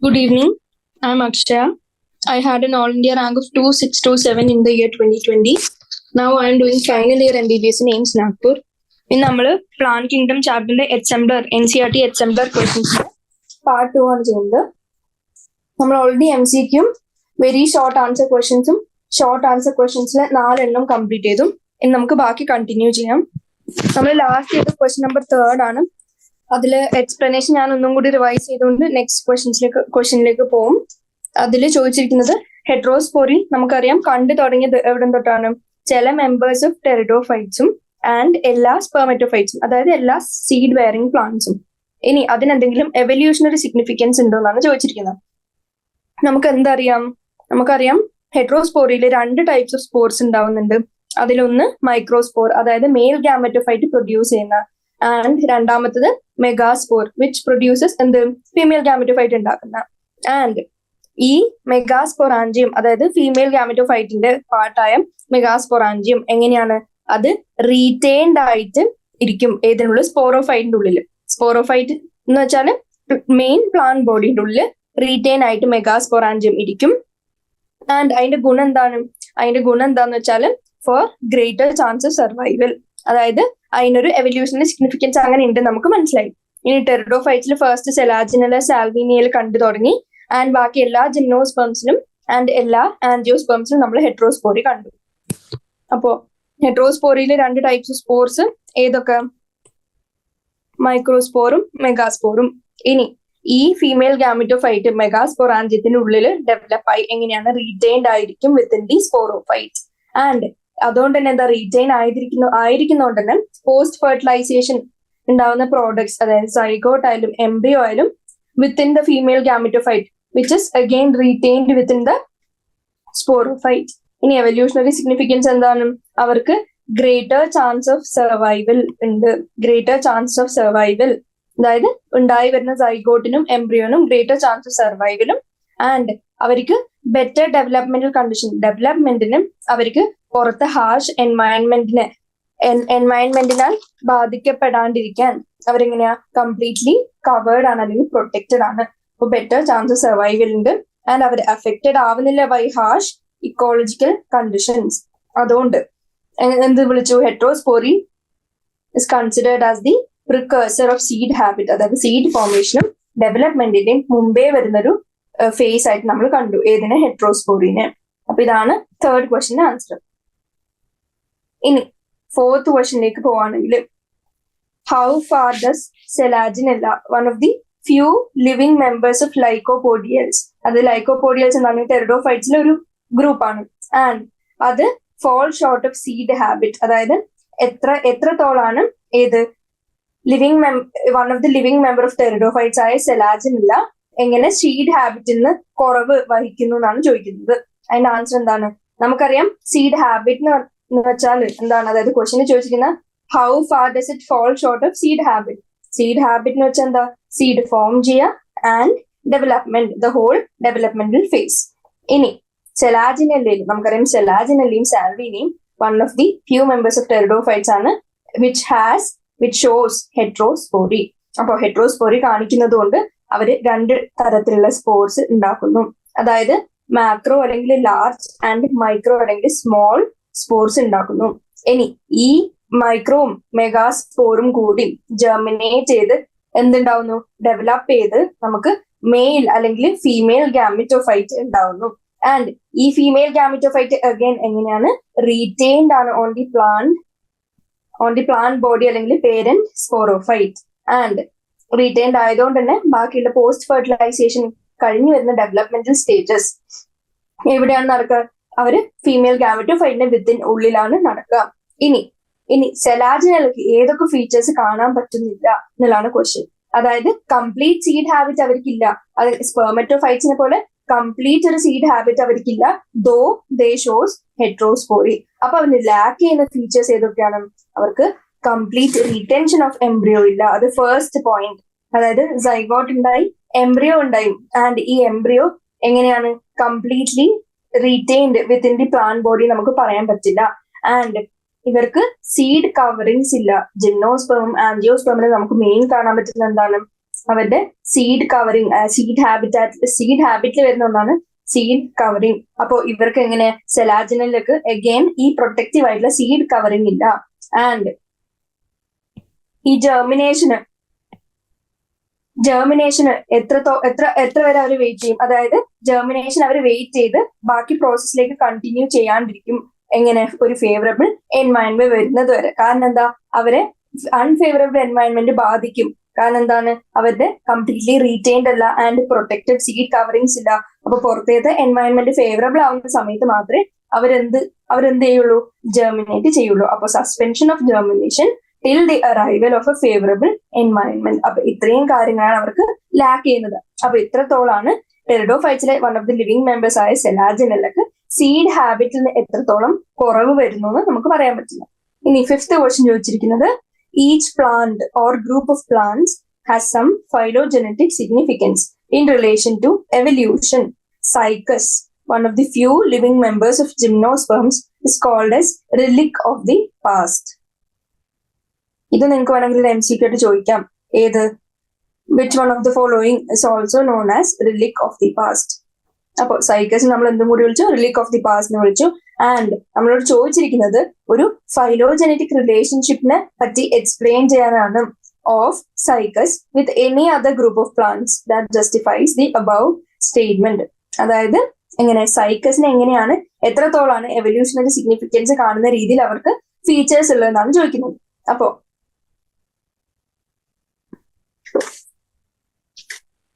Good evening. I'm Akshaya. I had an All India rank of 2627 in the year 2020. Now I'm doing final year MBBS in AIMS Nagpur. ഇന്ന് നമ്മൾ plant kingdom ചാപ്റ്ററിന്റെ exemplar NCERT exemplar questions part 2 ആണ് ചെയ്യുന്നത്. നമ്മൾ already MCQ very short answer ക്വസ്റ്റ്യൻസും short answer ക്വസ്റ്റ്യൻസിൽ 4 എണ്ണം complete ചെയ്തു. ഇനി നമുക്ക് ബാക്കി കണ്ടിന്യൂ ചെയ്യാം. നമ്മൾ ലാസ്റ്റ് ചെയ്ത ക്വസ്റ്റ്യൻ നമ്പർ 3 ആണ്. അതിൽ എക്സ്പ്ലനേഷൻ ഞാൻ ഒന്നും കൂടി റിവൈസ് ചെയ്തുകൊണ്ട് നെക്സ്റ്റ് ക്വസ്റ്റ്യനിലേക്ക് പോകും. അതിൽ ചോദിച്ചിരിക്കുന്നത് ഹെട്രോസ്പോറി നമുക്കറിയാം കണ്ടു തുടങ്ങിയത് എവിടെ തൊട്ടാണ്? ചില മെമ്പേഴ്സ് ഓഫ് ടെറിഡോഫൈറ്റ്സും ആൻഡ് എല്ലാ സ്പെർമറ്റോഫൈറ്റ്സും, അതായത് എല്ലാ സീഡ് വെയറിംഗ് പ്ലാന്റ്സും. ഇനി അതിനെന്തെങ്കിലും എവല്യൂഷണറി സിഗ്നിഫിക്കൻസ് ഉണ്ടോ എന്നാണ് ചോദിച്ചിരിക്കുന്നത്. നമുക്ക് എന്തറിയാം? നമുക്കറിയാം ഹെട്രോസ്പോറിയിൽ 2 ടൈപ്സ് ഓഫ് സ്പോർസ് ഉണ്ടാവുന്നുണ്ട്. അതിലൊന്ന് മൈക്രോസ്പോർ, അതായത് മെയിൽ ഗാമറ്റോഫൈറ്റ് പ്രൊഡ്യൂസ് ചെയ്യുന്ന, ആൻഡ് രണ്ടാമത്തത് മെഗാസ്പോർ വിച്ച് പ്രൊഡ്യൂസസ് എന്ത് ഫീമെയിൽ ഗാമറ്റോഫൈറ്റ് ഉണ്ടാക്കുന്ന. ആൻഡ് ഈ മെഗാസ്പൊറാഞ്ചിയം, അതായത് ഫീമെയിൽ ഗാമറ്റോഫൈറ്റിന്റെ പാർട്ടായ മെഗാസ്പൊറാഞ്ചിയം എങ്ങനെയാണ്? അത് റീറ്റെയിൻഡ് ആയിട്ട് ഇരിക്കും ഏതിനുള്ളിൽ? സ്പോറോഫൈറ്റിന്റെ ഉള്ളിൽ. സ്പോറോഫൈറ്റ് എന്ന് വെച്ചാൽ മെയിൻ പ്ലാന്റ് ബോഡിയുടെ ഉള്ളിൽ റീറ്റെയിൻ ആയിട്ട് മെഗാസ്പൊറാഞ്ചിയം ഇരിക്കും. ആൻഡ് അതിന്റെ ഗുണം എന്താണ്? അതിന്റെ ഗുണം എന്താന്ന് വെച്ചാൽ for greater chance of survival, അതായത് അതിനൊരു എവല്യൂഷണറി സിഗ്നിഫിക്കൻസ് അങ്ങനെ ഉണ്ട് നമുക്ക് മനസ്സിലായി. ഇനി ടെറിഡോഫൈറ്റിൽ ഫസ്റ്റ് സെലാജിനല സാൽവിനിയയിൽ കണ്ടു തുടങ്ങി, ആൻഡ് ബാക്കി എല്ലാ ജിംനോസ്പെർമ്സിലും ആൻഡ് എല്ലാ ആൻജിയോസ്പെർമ്സിലും നമ്മൾ ഹെട്രോസ്പോറി കണ്ടു. അപ്പോ ഹെട്രോസ്പോറിയിൽ 2 ടൈപ്സ് ഓഫ് സ്പോർസ് ഏതൊക്കെ? മൈക്രോസ്പോറും മെഗാസ്പോറും. ഇനി ഈ ഫീമെയിൽ ഗാമറ്റോഫൈറ്റ് മെഗാസ്പൊറാഞ്ചിയത്തിന്റെ ഉള്ളിൽ ഡെവലപ്പ് ആയി എങ്ങനെയാണ്? റീറ്റെയിൻഡ് ആയിരിക്കും വിത്തിൻ ദി സ്പോറോഫൈറ്റ്. ആൻഡ് അതുകൊണ്ട് തന്നെ എന്താ റീറ്റെയിൻ ആയിരിക്കുന്നതുകൊണ്ട് തന്നെ പോസ്റ്റ് ഫെർട്ടിലൈസേഷൻ ഉണ്ടാവുന്ന പ്രോഡക്ട്സ്, അതായത് സൈഗോട്ട് ആയാലും എംബ്രിയോ ആയാലും within the female gametophyte which is again retained within the sporophyte. ഇനി എവല്യൂഷണറി സിഗ്നിഫിക്കൻസ് എന്താണ്? അവർക്ക് ഗ്രേറ്റർ ചാൻസ് ഓഫ് സർവൈവൽ ഉണ്ട്. ഗ്രേറ്റർ ചാൻസ് ഓഫ് സർവൈവൽ, അതായത് ഉണ്ടായി വരുന്ന സൈഗോട്ടിനും എംബ്രിയോനും ഗ്രേറ്റർ ചാൻസ് ഓഫ് സർവൈവലും. ആൻഡ് അവർക്ക് ബെറ്റർ ഡെവലപ്മെന്റൽ കണ്ടീഷൻ, ഡെവലപ്മെന്റിന് അവർക്ക് പുറത്തെ ഹാർഷ് എൻവയൺമെന്റിനാൽ ബാധിക്കപ്പെടാണ്ടിരിക്കാൻ അവരെങ്ങനെയാ? കംപ്ലീറ്റ്ലി കവേർഡ് ആണ്, അല്ലെങ്കിൽ പ്രൊട്ടക്റ്റഡ് ആണ്. അപ്പോൾ ബെറ്റർ ചാൻസ് ഓഫ് സർവൈവൽ ഉണ്ട്. ആൻഡ് അവർ അഫക്റ്റഡ് ആവുന്നില്ല ബൈ ഹാർഷ് ഇക്കോളജിക്കൽ കണ്ടീഷൻസ്. അതുകൊണ്ട് എന്ത് വിളിച്ചു? Heterospory is considered as the precursor of seed habit, അതായത് സീഡ് ഫോർമേഷനും ഡെവലപ്മെന്റിന്റെയും മുമ്പേ വരുന്നൊരു ഫേസ് ആയിട്ട് നമ്മൾ കണ്ടു. ഏതിനെ? ഹെട്രോസ്പോറിനെ. അപ്പൊ ഇതാണ് 3rd ക്വസ്റ്റിന്റെ ആൻസർ. ഇനി 4th ക്വസ്റ്റിനിലേക്ക് പോവാണെങ്കിൽ, how far does Selaginella, one of the few living members of Lycopodiales, അത് ലൈക്കോപോഡിയൽസ് എന്നാണ് ടെറിഡോഫൈറ്റ്സിലെ ഒരു ഗ്രൂപ്പാണ്. ആൻഡ് അത് fall short of seed habit, അതായത് എത്രത്തോളാണ് ഏത് one of the living member of pteridophytes ആയ സെലാജിനെല്ല എങ്ങനെ സീഡ് ഹാബിറ്റിന് കുറവ് വഹിക്കുന്നു എന്നാണ് ചോദിക്കുന്നത്. അതിന്റെ ആൻസർ എന്താണ്? നമുക്കറിയാം സീഡ് ഹാബിറ്റ് എന്ന് വെച്ചാൽ എന്താണ്? അതായത് ക്വസ്റ്റ്യന് ചോദിച്ചിരിക്കുന്ന how far does it fall short of seed habit. Seed habit എന്ന് വെച്ചാൽ എന്താ? സീഡ് ഫോം ചെയ്യുക and development, the whole developmental phase. ഇനി സെലാജിനെല്ലയിൽ നമുക്കറിയാം സെലാജിനെല്ലയും സാൽവിനിയും one of the few members of pteridophytes ആണ് വിച്ച് ഷോസ് ഹെട്രോസ്പോറി. അപ്പൊ ഹെട്രോസ്പോറി കാണിക്കുന്നത് കൊണ്ട് അവര് 2 തരത്തിലുള്ള സ്പോർസ് ഉണ്ടാക്കുന്നു, അതായത് മാക്രോ അല്ലെങ്കിൽ ലാർജ് ആൻഡ് മൈക്രോ അല്ലെങ്കിൽ സ്മോൾ സ്പോർസ് ഉണ്ടാക്കുന്നു. ഇനി ഈ മൈക്രോവും മെഗാസ്പോറും കൂടി ജെർമിനേറ്റ് ചെയ്ത് എന്തുണ്ടാവുന്നു? ഡെവലപ്പ് ചെയ്ത് നമുക്ക് മെയിൽ അല്ലെങ്കിൽ ഫീമെയിൽ ഗാമറ്റോഫൈറ്റ് ഉണ്ടാവുന്നു. ആൻഡ് ഈ ഫീമെയിൽ ഗാമറ്റോഫൈറ്റ് അഗൈൻ എങ്ങനെയാണ്? റീറ്റെയിൻഡ് ആണ് ഓൺ ദി പ്ലാന്റ് ബോഡി അല്ലെങ്കിൽ പേരന്റ് സ്പോറോഫൈറ്റ്. ആൻഡ് റീറ്റെയിൻഡ് ആയതുകൊണ്ട് തന്നെ ബാക്കിയുള്ള പോസ്റ്റ് ഫെർട്ടിലൈസേഷൻ കഴിഞ്ഞു വരുന്ന ഡെവലപ്മെന്റൽ സ്റ്റേജസ് എവിടെയാണ് നടക്കുക? അവര് ഫീമെയിൽ ഗാമറ്റോഫൈറ്റിന്റെ വിത്തിൻ ഉള്ളിലാണ് നടക്കുക. ഇനി സെലാജിനെല്ലക്ക് ഏതൊക്കെ ഫീച്ചേഴ്സ് കാണാൻ പറ്റുന്നില്ല എന്നുള്ളതാണ് ക്വസ്റ്റ്യൻ. അതായത് കംപ്ലീറ്റ് സീഡ് ഹാബിറ്റ് അവർക്കില്ല, അത് സ്പെർമറ്റോഫൈറ്റ്സിനെ പോലെ കംപ്ലീറ്റ് ഒരു സീഡ് ഹാബിറ്റ് അവർക്കില്ല, ദോ ദേ ഷോസ് ഹെട്രോസ്പോറി. അപ്പൊ അവന് ലാക്ക് ചെയ്യുന്ന ഫീച്ചേഴ്സ് ഏതൊക്കെയാണ്? അവർക്ക് കംപ്ലീറ്റ് റീറ്റെൻഷൻ ഓഫ് എംബ്രിയോ ഇല്ല, അത് ഫസ്റ്റ് പോയിന്റ്. അതായത് സൈഗോട്ട് ഉണ്ടായി, എംബ്രിയോ ഉണ്ടായി, ആൻഡ് ഈ എംബ്രിയോ എങ്ങനെയാണ്? Completely retained within the plant body നമുക്ക് പറയാൻ പറ്റില്ല. ആൻഡ് ഇവർക്ക് സീഡ് കവറിങ്സ് ഇല്ല. ജിംനോസ്പെർമും ആൻജിയോസ്പെർമിലും നമുക്ക് മെയിൻ കാണാൻ പറ്റുന്ന എന്താണ്? അവരുടെ സീഡ് കവറിങ്, സീഡ് ഹാബിറ്റിൽ വരുന്ന ഒന്നാണ് സീഡ് കവറിങ്. അപ്പോ ഇവർക്ക് എങ്ങനെ സെലാജിനിലേക്ക് എഗെയിൻ ഈ പ്രൊട്ടക്റ്റീവ് ആയിട്ടുള്ള സീഡ് കവറിങ് ഇല്ല. ആൻഡ് ഈ ജെർമിനേഷന് എത്ര വരെ അവർ വെയിറ്റ് ചെയ്യും? അതായത് ജെർമിനേഷൻ അവർ വെയിറ്റ് ചെയ്ത് ബാക്കി പ്രോസസ്സിലേക്ക് കണ്ടിന്യൂ ചെയ്യാണ്ടിരിക്കും. എങ്ങനെ? ഒരു ഫേവറബിൾ എൻവയൺമെന്റ് വരുന്നത് വരെ. കാരണം എന്താ? അവരെ അൺഫേവറബിൾ എൻവയൺമെന്റ് ബാധിക്കും. കാരണം എന്താണ്? അവരുടെ കംപ്ലീറ്റ്ലി റീറ്റെയിൻഡ് അല്ല ആൻഡ് പ്രൊട്ടക്റ്റഡ് സീഡ് കവറിങ്സ് ഇല്ല. അപ്പൊ പുറത്തേത്തെ എൻവയൺമെന്റ് ഫേവറബിൾ ആവുന്ന സമയത്ത് മാത്രമേ അവരെന്ത് ചെയ്യുള്ളൂ? ജെർമിനേറ്റ് ചെയ്യുള്ളൂ. അപ്പൊ suspension of germination till the arrival of a favourable environment. അപ്പൊ ഇത്രയും കാര്യങ്ങളാണ് അവർക്ക് ലാക്ക് ചെയ്യുന്നത്. അപ്പൊ ഇത്രത്തോളാണ് ടെറിഡോഫൈറ്റ്സിലെ one of the living members ആയ സെലാജിനലക്ക് സീഡ് ഹാബിറ്റിൽ നിന്ന് എത്രത്തോളം കുറവ് വരുന്നു എന്ന് നമുക്ക് പറയാൻ പറ്റില്ല. ഇനി 5th ക്വസ്റ്റ്യൻ ചോദിച്ചിരിക്കുന്നത്, each plant or group of plants has some phylogenetic significance in relation to evolution. Cycas, one of the few living members of gymnosperms, is called as relic of the past. ഇത് നിങ്ങൾക്ക് വേണമെങ്കിൽ MCQ ആയിട്ട് ചോദിക്കാം. ഏത്? Which one of the following is also known as relic of the past. അപ്പൊ Cycas നമ്മൾ എന്തും കൂടി വിളിച്ചു? റിലിക് ഓഫ് ദി പാസ്റ്റ് എന്ന് വിളിച്ചു. ആൻഡ് നമ്മളോട് ചോദിച്ചിരിക്കുന്നത് ഒരു ഫൈലോജനറ്റിക് റിലേഷൻഷിപ്പിനെ പറ്റി എക്സ്പ്ലെയിൻ ചെയ്യാനാണ്. Of Cycas with any other group of plants that justifies the above statement. അതായത് എങ്ങനെ സൈക്കസിന് എങ്ങനെയാണ്, എത്രത്തോളാണ് എവല്യൂഷണറി സിഗ്നിഫിക്കൻസ് കാണുന്ന രീതിയിൽ അവർക്ക് ഫീച്ചേഴ്സ് ഉള്ളതെന്നാണ് ചോദിക്കുന്നത്. അപ്പോ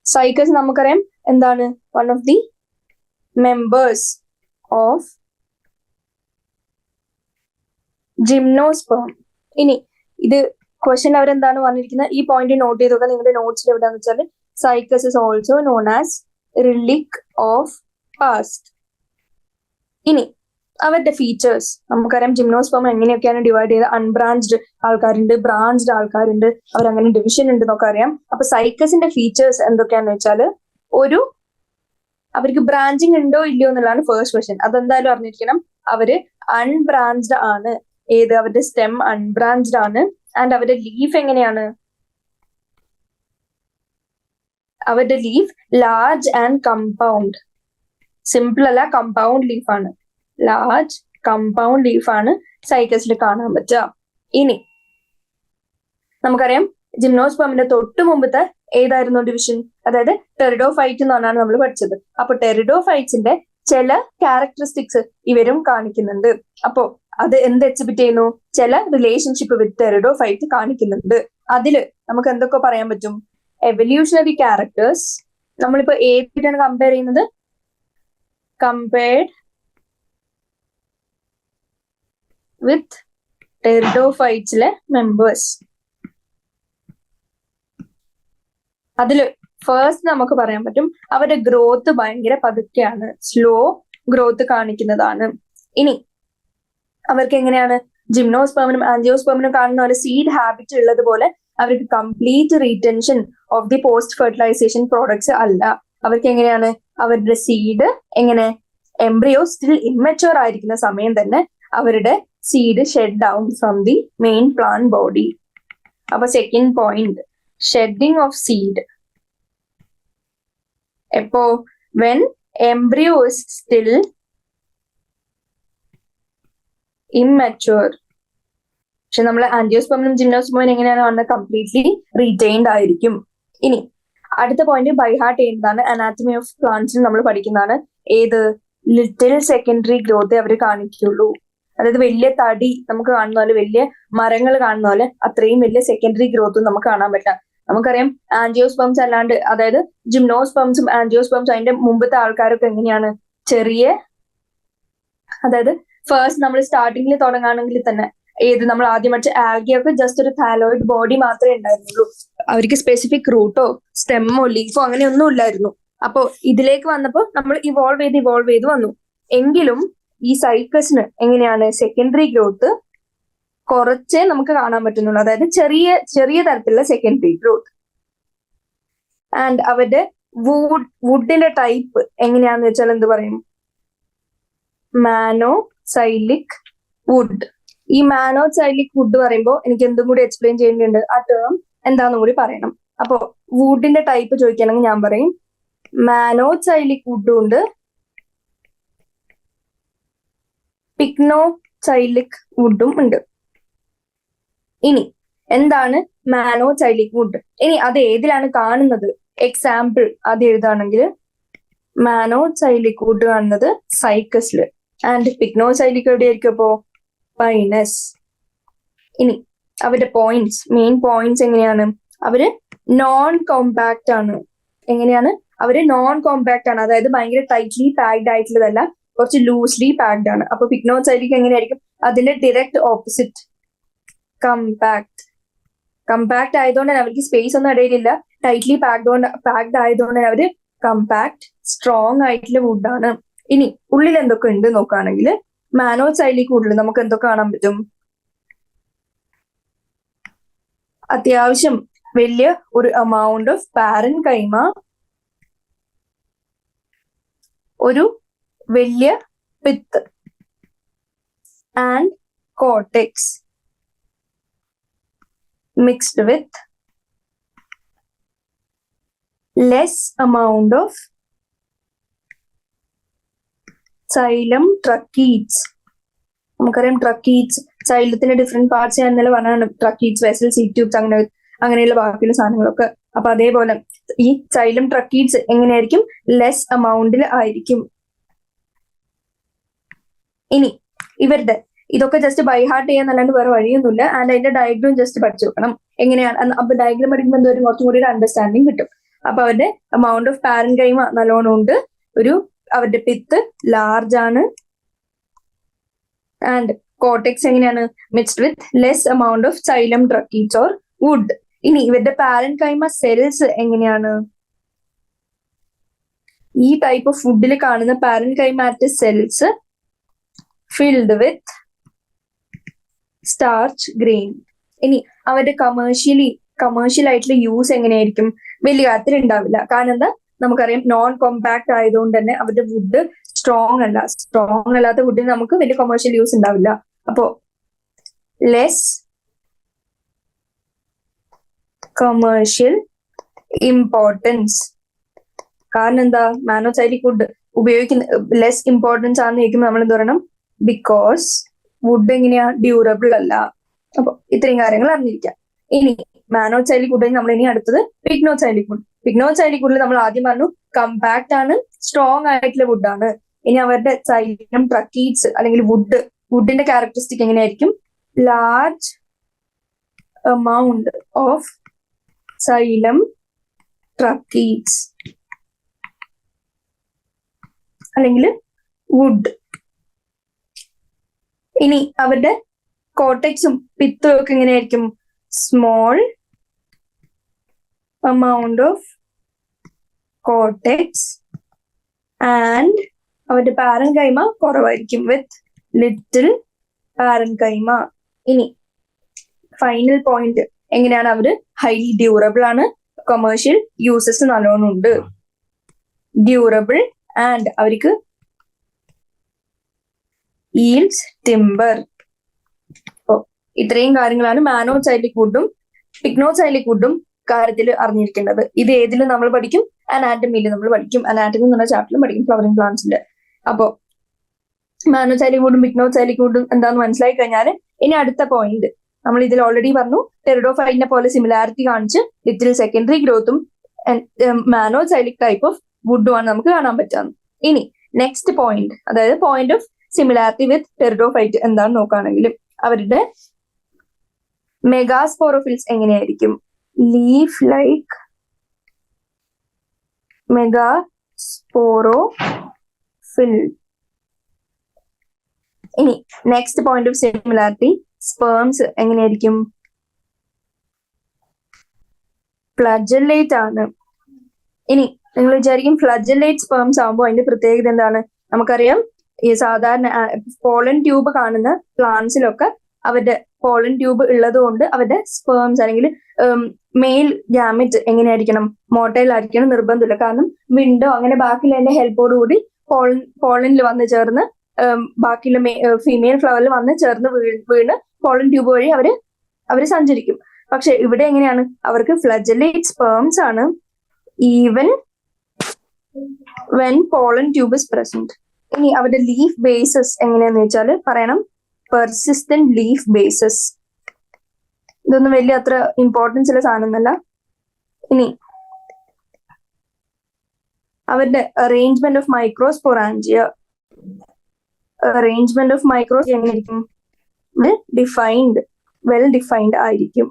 സൈക്കസ് നമുക്കറിയാം എന്താണ്? One of the members of gymnosperm. ഇനി ഇത് ക്വസ്റ്റ്യൻ അവരെന്താണ് പറഞ്ഞിരിക്കുന്നത്? ഈ പോയിന്റ് നോട്ട് ചെയ്ത് നോക്കുക. നിങ്ങളുടെ നോട്ട്സിൽ എവിടെയാന്ന് വെച്ചാൽ Cycas is also known as relic of past. ഇനി അവരുടെ ഫീച്ചേഴ്സ് നമുക്കറിയാം. ജിംനോസ്പേം എങ്ങനെയൊക്കെയാണ് ഡിവൈഡ് ചെയ്ത്? അൺബ്രാഞ്ച്ഡ് ആൾക്കാരുണ്ട്, ബ്രാഞ്ച്ഡ് ആൾക്കാരുണ്ട്, അവരങ്ങനെ ഡിവിഷൻ ഉണ്ട് എന്നൊക്കെ അറിയാം. അപ്പൊ സൈക്കസിന്റെ ഫീച്ചേഴ്സ് എന്തൊക്കെയാന്ന് വെച്ചാൽ, അവർക്ക് ബ്രാഞ്ചിങ് ഉണ്ടോ ഇല്ലയോ എന്നുള്ളതാണ് ഫസ്റ്റ് ക്വസ്റ്റ്യൻ. അതെന്തായാലും അറിഞ്ഞിരിക്കണം. അവര് അൺബ്രാഞ്ച്ഡ് ആണ്. ഏത്? അവരുടെ സ്റ്റെം അൺബ്രാഞ്ച്ഡ് ആണ്. ആൻഡ് അവരുടെ ലീഫ് എങ്ങനെയാണ്? അവരുടെ leaf large and compound. Simple അല്ല, കമ്പൗണ്ട് ലീഫാണ്. ലാർജ് കമ്പൗണ്ട് ലീഫാണ് സൈക്കസിൽ കാണാൻ പറ്റുക. ഇനി നമുക്കറിയാം ജിംനോസ്പേമിന്റെ തൊട്ട് മുമ്പത്തെ ഏതായിരുന്നു ഡിവിഷൻ? അതായത് ടെറിഡോഫൈറ്റ് എന്ന് പറഞ്ഞാണ് നമ്മൾ പഠിച്ചത്. അപ്പൊ ടെറിഡോഫൈറ്റ്സിന്റെ ചില ക്യാരക്ടറിസ്റ്റിക്സ് ഇവരും കാണിക്കുന്നുണ്ട്. അപ്പോ അത് എന്ത് എക്സിബിറ്റ് ചെയ്യുന്നു? ചില റിലേഷൻഷിപ്പ് വിത്ത് ടെറിഡോഫൈറ്റ് കാണിക്കുന്നുണ്ട്. അതില് നമുക്ക് എന്തൊക്കെ പറയാൻ പറ്റും? Evolutionary characters. നമ്മളിപ്പോ ഏതായിട്ടാണ് കമ്പയർ ചെയ്യുന്നത്? കമ്പയർഡ് വിത്ത് ടെറിഡോഫൈറ്റ്സിലെ മെമ്പേഴ്സ്. അതില് ഫസ്റ്റ് നമുക്ക് പറയാൻ പറ്റും അവരുടെ ഗ്രോത്ത് ഭയങ്കര പതുക്കെയാണ്, സ്ലോ ഗ്രോത്ത് കാണിക്കുന്നതാണ്. ഇനി അവർക്ക് എങ്ങനെയാണ്? ജിംനോസ്പേമിനും ആൻജിയോസ്പേമിനും കാണുന്ന പോലെ സീഡ് ഹാബിറ്റ് ഉള്ളത് പോലെ അവർക്ക് complete retention of the post fertilisation products അല്ല. അവർക്ക് എങ്ങനെയാണ്? അവരുടെ സീഡ് എങ്ങനെ? എംബ്രിയോ സ്റ്റിൽ ഇമ്മച്ചുവർ ആയിരിക്കുന്ന സമയം തന്നെ അവരുടെ സീഡ് ഷെഡ് ആവും from the main plant body. അപ്പൊ second point, shedding of seed. എപ്പോ? When embryo is still immature. പക്ഷെ നമ്മൾ ആൻജിയോസ്പേമിനും ജിംനോസ്പേമിനും എങ്ങനെയാണ് വന്നത്? കംപ്ലീറ്റ്ലി റീറ്റെയിൻഡ് ആയിരിക്കും. ഇനി അടുത്ത പോയിന്റ് ബൈ ഹാർട്ട് ചെയ്യുന്നതാണ്. അനാറ്റമി ഓഫ് പ്ലാന്റ്സിൽ നമ്മൾ പഠിക്കുന്നതാണ്. ഏത്? ലിറ്റിൽ സെക്കൻഡറി ഗ്രോത്ത് അവർ കാണിക്കുള്ളൂ. അതായത് വലിയ തടി നമുക്ക് കാണുന്ന പോലെ, വലിയ മരങ്ങൾ കാണുന്ന പോലെ അത്രയും വലിയ സെക്കൻഡറി ഗ്രോത്തും നമുക്ക് കാണാൻ പറ്റില്ല. നമുക്കറിയാം ആൻജിയോസ്പേംസ് അല്ലാണ്ട്, അതായത് ജിംനോസ്പേംസും ആൻജിയോസ്പേംസും അതിന്റെ മുമ്പത്തെ ആൾക്കാരൊക്കെ എങ്ങനെയാണ്? ചെറിയ, അതായത് ഫസ്റ്റ് നമ്മൾ സ്റ്റാർട്ടിങ്ങിൽ തുടങ്ങുകയാണെങ്കിൽ തന്നെ ഏത്? നമ്മൾ ആദ്യം പഠിച്ച ആൽഗിയൊക്കെ ജസ്റ്റ് ഒരു താലോയിഡ് ബോഡി മാത്രമേ ഉണ്ടായിരുന്നുള്ളൂ. അവർക്ക് സ്പെസിഫിക് റൂട്ടോ സ്റ്റെമ്മോ ലീഫോ അങ്ങനെയൊന്നും ഇല്ലായിരുന്നു. അപ്പോ ഇതിലേക്ക് വന്നപ്പോൾ നമ്മൾ ഇവോൾവ് ചെയ്ത് വന്നു. എങ്കിലും ഈ സൈക്കസിന് എങ്ങനെയാണ്? സെക്കൻഡറി ഗ്രോത്ത് കുറച്ചേ നമുക്ക് കാണാൻ പറ്റുന്നുള്ളൂ. അതായത് ചെറിയ തരത്തിലുള്ള സെക്കൻഡറി ഗ്രോത്ത്. ആൻഡ് അവരുടെ വുഡിന്റെ ടൈപ്പ് എങ്ങനെയാന്ന് വെച്ചാൽ എന്ത് പറയും? മാനോസൈലിക് വുഡ്. ഈ മാനോസൈലിക് വുഡ് പറയുമ്പോൾ എനിക്ക് എന്തും കൂടി എക്സ്പ്ലെയിൻ ചെയ്യേണ്ടതുണ്ട്. ആ ടേം എന്താണെന്നും കൂടി പറയണം. അപ്പോ വുഡിന്റെ ടൈപ്പ് ചോദിക്കുകയാണെങ്കിൽ ഞാൻ പറയും മാനോസൈലിക് വുഡും ഉണ്ട്, പിക്നോസൈലിക് വുഡും ഉണ്ട്. ഇനി എന്താണ് മാനോസൈലിക് വുഡ്? ഇനി അത് ഏതിലാണ് കാണുന്നത്? എക്സാമ്പിൾ അത് എഴുതുകയാണെങ്കിൽ മാനോസൈലിക് വുഡ് കാണുന്നത് സൈക്കസില്, ആൻഡ് പിക്നോസൈലിക് എവിടെയായിരിക്കും അപ്പോ? പൈനസ്. ഇനി അവരുടെ മെയിൻ പോയിന്റ്സ് എങ്ങനെയാണ്? അവര് നോൺ കോമ്പാക്ട് ആണ്. എങ്ങനെയാണ്? അവര് നോൺ കോമ്പാക്ട് ആണ്, അതായത് ഭയങ്കര ടൈറ്റ്ലി പാക്ഡ് ആയിട്ടുള്ളതല്ല, കുറച്ച് ലൂസ്ലി പാക്ഡ് ആണ്. അപ്പൊ പിക്നോസൈലിക് എങ്ങനെയായിരിക്കും? അതിന്റെ ഡിറക്റ്റ് ഓപ്പോസിറ്റ്, കമ്പാക്ട് ആയതുകൊണ്ട് അവർക്ക് സ്പേസ് ഒന്നും ഇടയിലില്ല. ടൈറ്റ്ലി പാക്ഡ് ആയതുകൊണ്ട് അവര് കമ്പാക്ട് സ്ട്രോങ് ആയിട്ടുള്ള വുഡാണ്. ഇനി ഉള്ളിൽ എന്തൊക്കെ ഉണ്ട് നോക്കുകയാണെങ്കിൽ മാനോസൈലിക് വുഡിൽ നമുക്ക് എന്തൊക്കെ കാണാൻ പറ്റും? അത്യാവശ്യം വലിയ ഒരു amount ഓഫ് പാരൻകൈമ, ഒരു വലിയ pith and cortex mixed with less amount of xylem tracheids. നമുക്കറിയാം ട്രക്കീഡ്സ്, സൈലത്തിന്റെ ഡിഫറെന്റ് പാർട്സ് ഞാൻ ഇന്നലെ പറഞ്ഞാണ്, ട്രക്കീഡ്സ്, വെസൽ, സീറ്റ് ട്യൂബ്സ്, അങ്ങനെയുള്ള ബാക്കിയുള്ള സാധനങ്ങളൊക്കെ. അപ്പൊ അതേപോലെ ഈ സൈലം ട്രക്കീഡ്സ് എങ്ങനെയായിരിക്കും? ലെസ് അമൗണ്ടിൽ ആയിരിക്കും. ഇനി ഇവരുടെ ഇതൊക്കെ ജസ്റ്റ് ബൈ ഹാർട്ട് ചെയ്യാന്നല്ലാണ്ട് വേറെ വഴിയൊന്നുമില്ല. ആൻഡ് അതിന്റെ ഡയഗ്രാം ജസ്റ്റ് പഠിച്ചു വെക്കണം എങ്ങനെയാണ്. അപ്പൊ ഡയഗ്രാം പഠിക്കുമ്പോൾ എന്തോരും കുറച്ചും കൂടി ഒരു അണ്ടർസ്റ്റാൻഡിങ് കിട്ടും. അപ്പൊ അവരുടെ amount ഓഫ് പാരൻകൈമ നല്ലോണം ഉണ്ട്, അവരുടെ പിത്ത് ലാർജ് ആണ്, ആൻഡ് കോർട്ടെക്സ് എങ്ങനെയാണ്? Mixed with less amount of xylem tracheids or wood. ഇനി ഇവരുടെ പാരൻകൈമ സെൽസ് എങ്ങനെയാണ്? ഈ ടൈപ്പ് ഓഫ് ഫുഡിൽ കാണുന്ന parenchymatic cells filled with starch grain. ഇനി അവരുടെ കമേഴ്ഷ്യൽ ആയിട്ടുള്ള യൂസ് എങ്ങനെയായിരിക്കും? വലിയ കാര്യത്തിൽ ഉണ്ടാവില്ല. കാരണം എന്താ? നമുക്കറിയാം നോൺ കോമ്പാക്ട് ആയതുകൊണ്ട് തന്നെ അവരുടെ വുഡ് സ്ട്രോങ് അല്ലാത്ത വുഡിന് നമുക്ക് വലിയ കൊമേഴ്ഷ്യൽ യൂസ് ഉണ്ടാവില്ല. അപ്പോ ലെസ് കൊമേഴ്ഷ്യൽ ഇമ്പോർട്ടൻസ്. കാരണം എന്താ? മാനോസൈലിക് വുഡ് ഉപയോഗിക്കുന്ന ലെസ് ഇമ്പോർട്ടൻസ് ആണെന്ന് ചോദിക്കുമ്പോൾ നമ്മൾ എന്ത് പറയണം? ബിക്കോസ് വുഡ് എങ്ങനെയാ? ഡ്യൂറബിൾ അല്ല. അപ്പൊ ഇത്രയും കാര്യങ്ങൾ അറിഞ്ഞിരിക്കാം. ഇനി മാനോസൈലിക് വുഡ് നമ്മൾ ഇനി അടുത്തത് പിക്നോസൈലിക് വുഡിൽ നമ്മൾ ആദ്യം പറഞ്ഞു കമ്പാക്ട് ആണ്, സ്ട്രോങ് ആയിട്ടുള്ള വുഡാണ്. ഇനി അവരുടെ സൈലം ട്രക്കീഡ്സ് അല്ലെങ്കിൽ വുഡിന്റെ ക്യാരക്ടറിസ്റ്റിക് എങ്ങനെയായിരിക്കും? Large amount of xylem tracheids അല്ലെങ്കിൽ വുഡ്. ഇനി അവരുടെ കോർട്ടെക്സും പിത്തും ഒക്കെ എങ്ങനെയായിരിക്കും? Small amount of cortex and അവരുടെ പാരൻകൈമ കുറവായിരിക്കും, വിത്ത് ലിറ്റിൽ പാരൻകൈമ. ഇനി ഫൈനൽ പോയിന്റ് എങ്ങനെയാണ്? അവര് ഹൈലി ഡ്യൂറബിൾ ആണ്, കൊമേഴ്ഷ്യൽ യൂസസ് നല്ലോണം ഉണ്ട്, ഡ്യൂറബിൾ, ആൻഡ് അവർക്ക് ഈൽഡ്സ് ടിമ്പർ. ഇത്രയും കാര്യങ്ങളാണ് മാനോസൈലിക് വുഡും പിക്നോസൈലിക് വുഡും കാര്യത്തിൽ അറിഞ്ഞിരിക്കേണ്ടത്. ഇത് ഏതിലും നമ്മൾ പഠിക്കും? അനാറ്റമിയിൽ നമ്മൾ പഠിക്കും. അനാറ്റമി എന്നുള്ള ചാപ്റ്ററിലും പഠിക്കും, ഫ്ലവറിംഗ് പ്ലാന്റ്സിന്റെ. അപ്പോ മാനോസൈലിക് വുഡും പിക്നോസൈലിക് വുഡും എന്താന്ന് മനസ്സിലായി കഴിഞ്ഞാൽ ഇനി അടുത്ത പോയിന്റ് നമ്മൾ ഇതിൽ ഓൾറെഡി പറഞ്ഞു, ടെറിഡോഫൈറ്റിനെ പോലെ സിമിലാരിറ്റി കാണിച്ച് ലിറ്റിൽ സെക്കൻഡറി ഗ്രോത്തും മാനോസൈലിക് ടൈപ്പ് ഓഫ് വുഡുമാണ് നമുക്ക് കാണാൻ പറ്റാന്ന്. ഇനി നെക്സ്റ്റ് പോയിന്റ്, അതായത് point of similarity with pteridophyte എന്താന്ന് നോക്കുകയാണെങ്കിൽ അവരുടെ മെഗാസ്പോറോഫിൽസ് എങ്ങനെയായിരിക്കും? Leaf like megasporophyll. ഇനി next point of similarity, sperms എങ്ങനെയായിരിക്കും? ഫ്ലജല്ലേറ്റ് ആണ്. ഇനി നിങ്ങൾ വിചാരിക്കും ഫ്ലജല്ലേറ്റ് സ്പേംസ് ആകുമ്പോൾ അതിന്റെ പ്രത്യേകത എന്താണ്? നമുക്കറിയാം ഈ സാധാരണ പോളൻ ട്യൂബ് കാണുന്ന പ്ലാന്റ്സിലൊക്കെ അവരുടെ പോളൻ ട്യൂബ് ഉള്ളത് കൊണ്ട് അവരുടെ സ്പേംസ് അല്ലെങ്കിൽ മെയിൽ ഗാമെറ്റ് എങ്ങനെയായിരിക്കണം? മോട്ടൈൽ ആയിരിക്കണം നിർബന്ധമില്ല. കാരണം വിൻഡോ അങ്ങനെ ബാക്കിയുള്ള അതിന്റെ ഹെൽപ്പോട് കൂടി പോളനിൽ വന്ന് ചേർന്ന് ബാക്കിയുള്ള ഫീമെയിൽ ഫ്ലവറിൽ വന്ന് ചേർന്ന് വീണ് പോളൻ ട്യൂബ് വഴി അവര് സഞ്ചരിക്കും. പക്ഷെ ഇവിടെ എങ്ങനെയാണ്, അവർക്ക് ഫ്ലജലേറ്റ് സ്പേംസ് ആണ് even when pollen tube is present. ഇനി അവരുടെ ലീഫ് ബേസസ് എങ്ങനെയാന്ന് വെച്ചാൽ പറയണം, പെർസിസ്റ്റന്റ് ലീഫ് ബേസസ്. ഇതൊന്നും വലിയ അത്ര ഇമ്പോർട്ടൻസ് ഉള്ള സാധനമൊന്നല്ല. ഇനി അവരുടെ arrangement of microsporangia, arrangement of micros എങ്ങനെയായിരിക്കും, വെൽ ഡിഫൈൻഡ് ആയിരിക്കും.